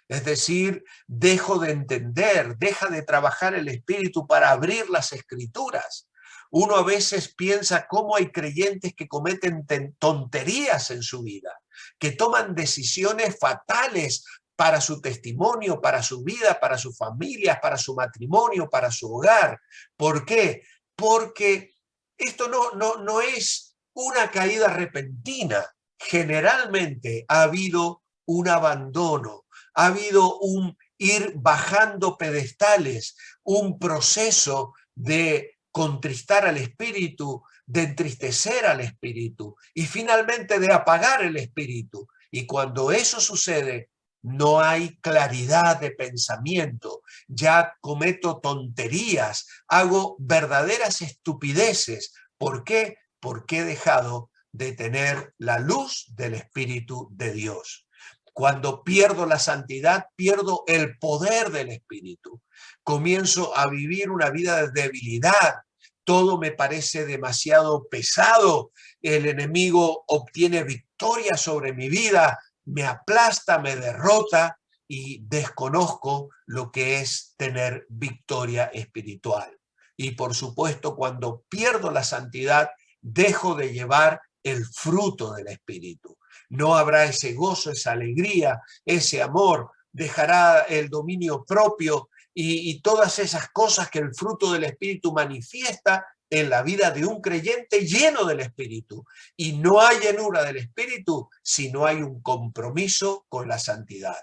Es decir, dejo de entender, deja de trabajar el espíritu para abrir las escrituras. Uno a veces piensa cómo hay creyentes que cometen tonterías en su vida, que toman decisiones fatales para su testimonio, para su vida, para sus familias, para su matrimonio, para su hogar. ¿Por qué? Porque esto no es una caída repentina. Generalmente ha habido un abandono, ha habido un ir bajando pedestales, un proceso de contristar al espíritu, de entristecer al espíritu y finalmente de apagar el espíritu. Y cuando eso sucede, no hay claridad de pensamiento, ya cometo tonterías, hago verdaderas estupideces. ¿Por qué? Porque he dejado de tener la luz del Espíritu de Dios. Cuando pierdo la santidad, pierdo el poder del Espíritu. Comienzo a vivir una vida de debilidad. Todo me parece demasiado pesado. El enemigo obtiene victoria sobre mi vida, me aplasta, me derrota y desconozco lo que es tener victoria espiritual. Y por supuesto, cuando pierdo la santidad, dejo de llevar el fruto del Espíritu. No habrá ese gozo, esa alegría, ese amor, dejará el dominio propio y todas esas cosas que el fruto del Espíritu manifiesta en la vida de un creyente lleno del Espíritu. Y no hay llenura del Espíritu si no hay un compromiso con la santidad.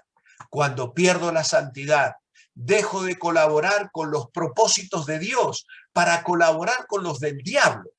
Cuando pierdo la santidad, dejo de colaborar con los propósitos de Dios para colaborar con los del diablo.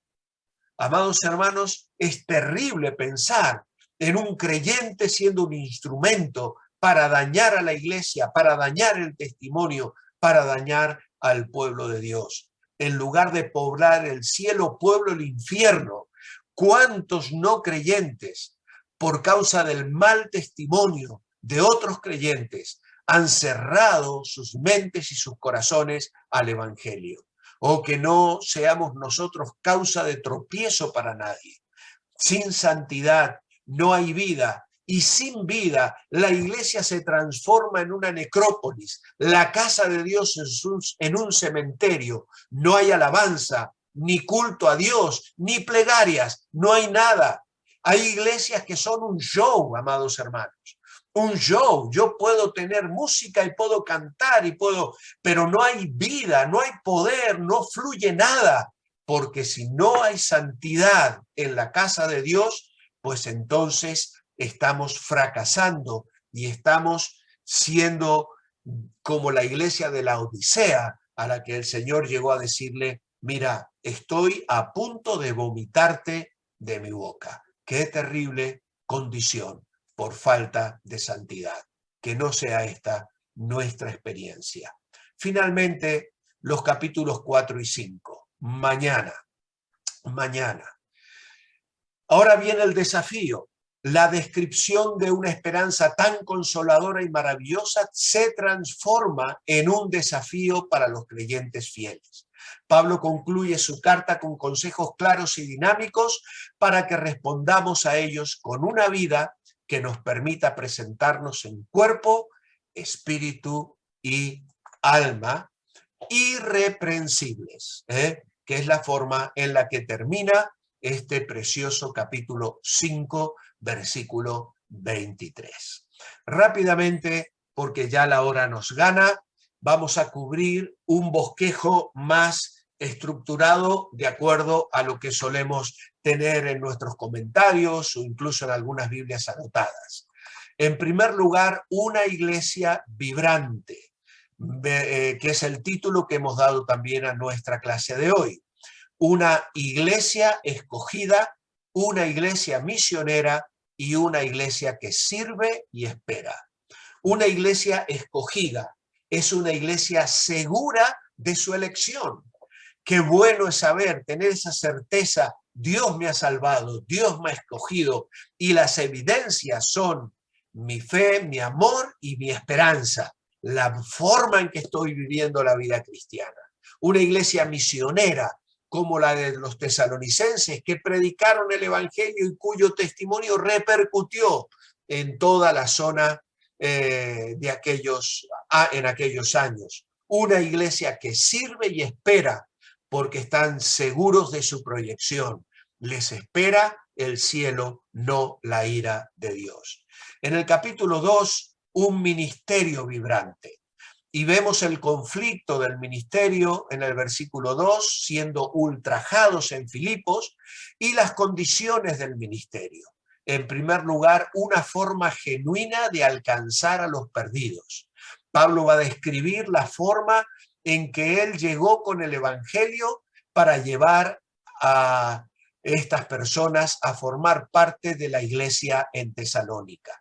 Amados hermanos, es terrible pensar en un creyente siendo un instrumento para dañar a la iglesia, para dañar el testimonio, para dañar al pueblo de Dios. En lugar de poblar el cielo, pueblo el infierno. ¿Cuántos no creyentes, por causa del mal testimonio de otros creyentes, han cerrado sus mentes y sus corazones al evangelio? O que no seamos nosotros causa de tropiezo para nadie. Sin santidad no hay vida, y sin vida la iglesia se transforma en una necrópolis, la casa de Dios en un cementerio. No hay alabanza, ni culto a Dios, ni plegarias, no hay nada. Hay iglesias que son un show, amados hermanos. Un show, yo puedo tener música y puedo cantar pero no hay vida, no hay poder, no fluye nada, porque si no hay santidad en la casa de Dios, pues entonces estamos fracasando y estamos siendo como la iglesia de la Odisea, a la que el Señor llegó a decirle: mira, estoy a punto de vomitarte de mi boca. Qué terrible condición por falta de santidad. Que no sea esta nuestra experiencia. Finalmente, los capítulos 4 y 5. Mañana. Ahora viene el desafío. La descripción de una esperanza tan consoladora y maravillosa se transforma en un desafío para los creyentes fieles. Pablo concluye su carta con consejos claros y dinámicos para que respondamos a ellos con una vida que nos permita presentarnos en cuerpo, espíritu y alma irreprensibles, que es la forma en la que termina este precioso capítulo 5, versículo 23. Rápidamente, porque ya la hora nos gana, vamos a cubrir un bosquejo más estructurado de acuerdo a lo que solemos tener en nuestros comentarios o incluso en algunas Biblias anotadas. En primer lugar, una iglesia vibrante, que es el título que hemos dado también a nuestra clase de hoy. Una iglesia escogida, una iglesia misionera y una iglesia que sirve y espera. Una iglesia escogida es una iglesia segura de su elección. Qué bueno es saber, tener esa certeza: Dios me ha salvado, Dios me ha escogido, y las evidencias son mi fe, mi amor y mi esperanza, la forma en que estoy viviendo la vida cristiana. Una iglesia misionera, como la de los tesalonicenses, que predicaron el evangelio y cuyo testimonio repercutió en toda la zona en aquellos años. Una iglesia que sirve y espera, porque están seguros de su proyección. Les espera el cielo, no la ira de Dios. En el capítulo 2, un ministerio vibrante. Y vemos el conflicto del ministerio en el versículo 2, siendo ultrajados en Filipos, y las condiciones del ministerio. En primer lugar, una forma genuina de alcanzar a los perdidos. Pablo va a describir la forma en que él llegó con el evangelio para llevar a estas personas a formar parte de la iglesia en Tesalónica.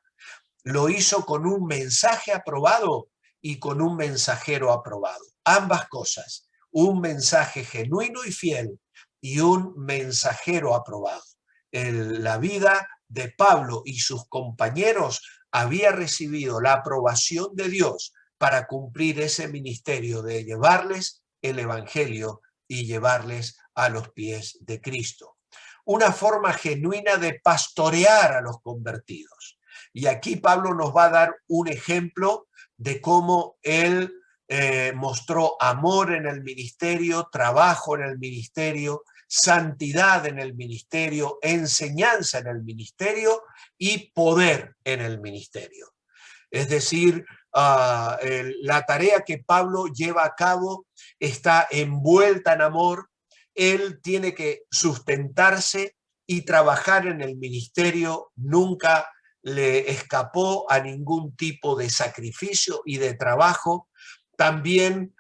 Lo hizo con un mensaje aprobado y con un mensajero aprobado. Ambas cosas, un mensaje genuino y fiel y un mensajero aprobado. La vida de Pablo y sus compañeros había recibido la aprobación de Dios para cumplir ese ministerio de llevarles el evangelio y llevarles a los pies de Cristo. Una forma genuina de pastorear a los convertidos. Y aquí Pablo nos va a dar un ejemplo de cómo él mostró amor en el ministerio, trabajo en el ministerio, santidad en el ministerio, enseñanza en el ministerio y poder en el ministerio. Es decir, la tarea que Pablo lleva a cabo está envuelta en amor. Él tiene que sustentarse y trabajar en el ministerio. Nunca le escapó a ningún tipo de sacrificio y de trabajo. También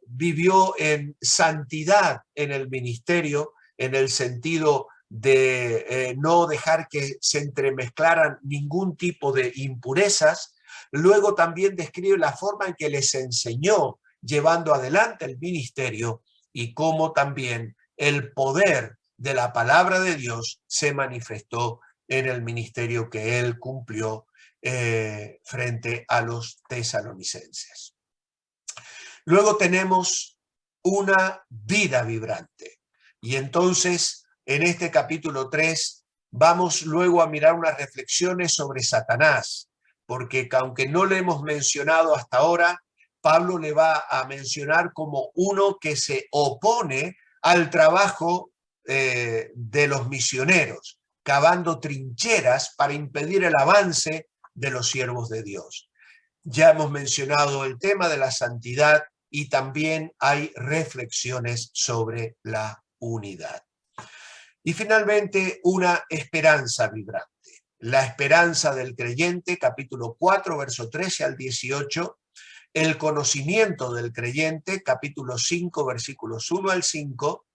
vivió en santidad en el ministerio, en el sentido de no dejar que se entremezclaran ningún tipo de impurezas. Luego también describe la forma en que les enseñó llevando adelante el ministerio y cómo también el poder de la palabra de Dios se manifestó en el ministerio que él cumplió frente a los tesalonicenses. Luego tenemos una vida vibrante. Y entonces, en este capítulo 3, vamos luego a mirar unas reflexiones sobre Satanás, porque aunque no le hemos mencionado hasta ahora, Pablo le va a mencionar como uno que se opone al trabajo de los misioneros, cavando trincheras para impedir el avance de los siervos de Dios. Ya hemos mencionado el tema de la santidad y también hay reflexiones sobre la unidad. Y finalmente, una esperanza vibrante. La esperanza del creyente, capítulo 4, verso 13 al 18. El conocimiento del creyente, capítulo 5, versículos 1 al 5.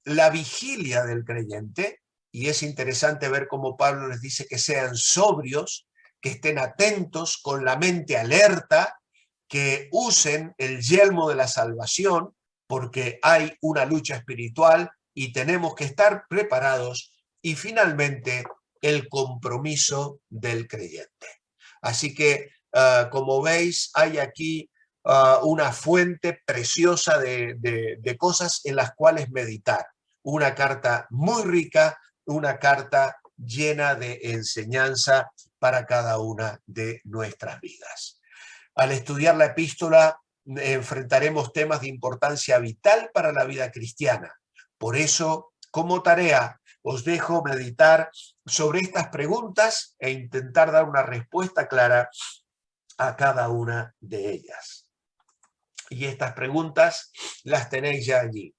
La vigilia del creyente, y es interesante ver cómo Pablo les dice que sean sobrios, que estén atentos, con la mente alerta, que usen el yelmo de la salvación, porque hay una lucha espiritual y tenemos que estar preparados. Y finalmente, el compromiso del creyente. Así que, como veis, hay aquí una fuente preciosa de cosas en las cuales meditar. Una carta muy rica, una carta llena de enseñanza para cada una de nuestras vidas. Al estudiar la epístola, enfrentaremos temas de importancia vital para la vida cristiana. Por eso, como tarea, os dejo meditar sobre estas preguntas e intentar dar una respuesta clara a cada una de ellas. Y estas preguntas las tenéis ya allí.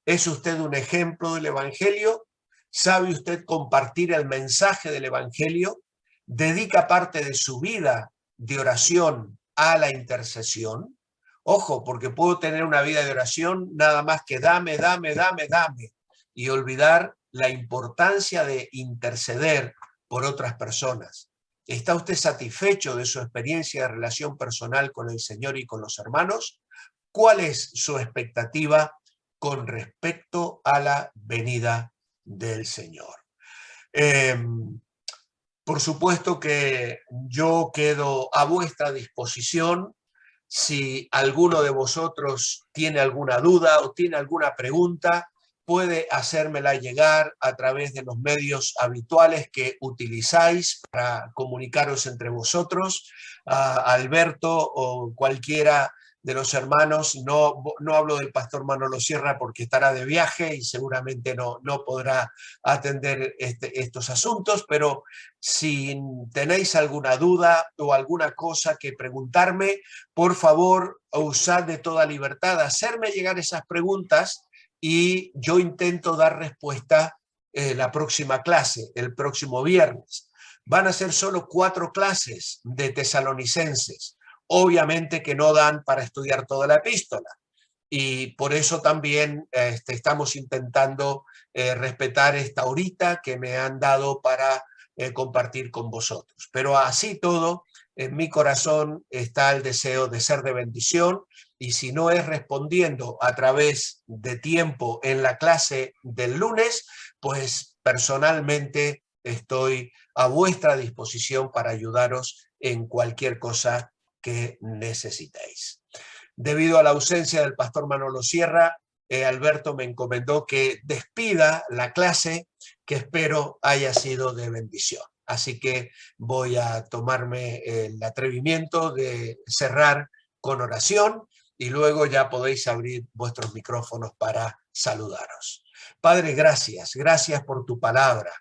¿Es usted un ejemplo del Evangelio? ¿Sabe usted compartir el mensaje del Evangelio? ¿Dedica parte de su vida de oración a la intercesión? Ojo, porque puedo tener una vida de oración nada más que dame, y olvidar la importancia de interceder por otras personas. ¿Está usted satisfecho de su experiencia de relación personal con el Señor y con los hermanos? ¿Cuál es su expectativa con respecto a la venida del Señor? Por supuesto que yo quedo a vuestra disposición. Si alguno de vosotros tiene alguna duda o tiene alguna pregunta, puede hacérmela llegar a través de los medios habituales que utilizáis para comunicaros entre vosotros. Alberto o cualquiera de los hermanos. No hablo del pastor Manolo Sierra porque estará de viaje y seguramente no podrá atender estos asuntos, pero si tenéis alguna duda o alguna cosa que preguntarme, por favor, usad de toda libertad, hacerme llegar esas preguntas y yo intento dar respuesta la próxima clase, el próximo viernes. Van a ser solo 4 clases de Tesalonicenses. Obviamente que no dan para estudiar toda la epístola y por eso también estamos intentando respetar esta horita que me han dado para compartir con vosotros. Pero así todo, en mi corazón está el deseo de ser de bendición y si no es respondiendo a través de tiempo en la clase del lunes, pues personalmente estoy a vuestra disposición para ayudaros en cualquier cosa que necesitéis. Debido a la ausencia del pastor Manolo Sierra, Alberto me encomendó que despida la clase, que espero haya sido de bendición. Así que voy a tomarme el atrevimiento de cerrar con oración y luego ya podéis abrir vuestros micrófonos para saludaros. Padre, gracias por tu palabra.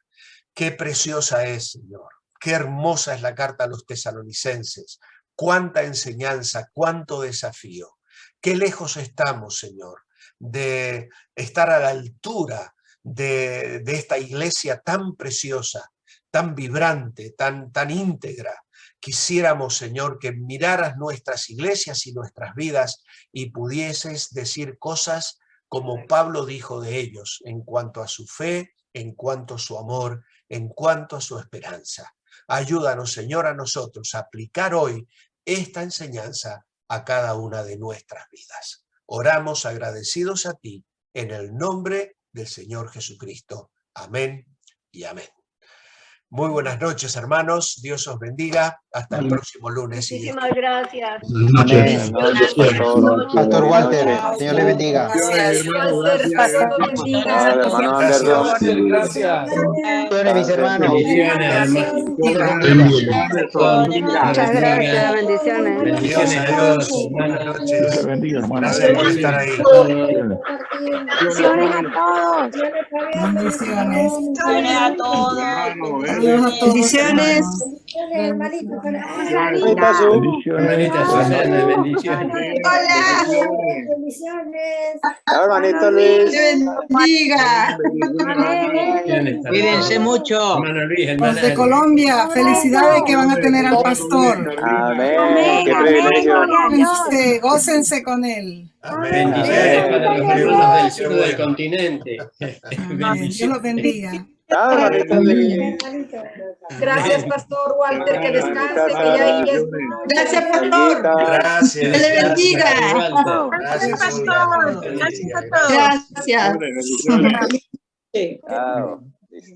Qué preciosa es, Señor. Qué hermosa es la carta a los tesalonicenses. Cuánta enseñanza, cuánto desafío. Qué lejos estamos, Señor, de estar a la altura de esta iglesia tan preciosa, tan vibrante, tan íntegra. Quisiéramos, Señor, que miraras nuestras iglesias y nuestras vidas y pudieses decir cosas como Pablo dijo de ellos en cuanto a su fe, en cuanto a su amor, en cuanto a su esperanza. Ayúdanos, Señor, a nosotros a aplicar hoy esta enseñanza a cada una de nuestras vidas. Oramos agradecidos a ti en el nombre del Señor Jesucristo. Amén y amén. Muy buenas noches, hermanos. Dios os bendiga. Hasta el próximo lunes. Muchísimas gracias. Buenas noches, Pastor Walter, Señor le bendiga. Gracias, Walter. Pastor, bendiga. hermano Anderson. Gracias. Bendiciones, mis hermanos. Muchas gracias, bendiciones. Bendiciones a todos. Buenas noches. Gracias por estar ahí. Bendiciones a todos. Bendiciones. Bendiciones a todos. Saludos a todos. Bendiciones. Hermanita Susana, bendiciones. Hola. Hermanito Luis. Bendiga. Cuídense mucho. Los de Colombia, felicidades que van a tener al pastor. Amén. Qué privilegio. Gócense con él. Amén. Bendiciones para los hermanos del sur del continente. Dios los bendiga. Hermanito Luis. Gracias, Pastor Walter, que descanse, que ya es. Gracias, Pastor. Gracias. Que le bendiga. Gracias, Pastor. Gracias a todos. Gracias.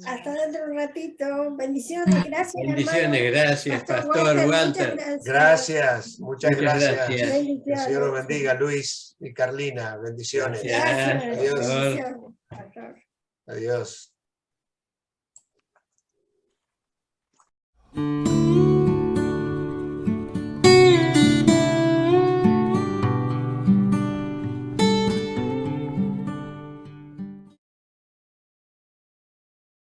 Hasta dentro de un ratito. Bendiciones, gracias. Bendiciones, hermano. gracias, Pastor Walter. Gracias, muchas gracias. gracias. Que el Señor los bendiga, Luis y Carlina. Bendiciones. Gracias. Adiós. Bendiciones. Adiós.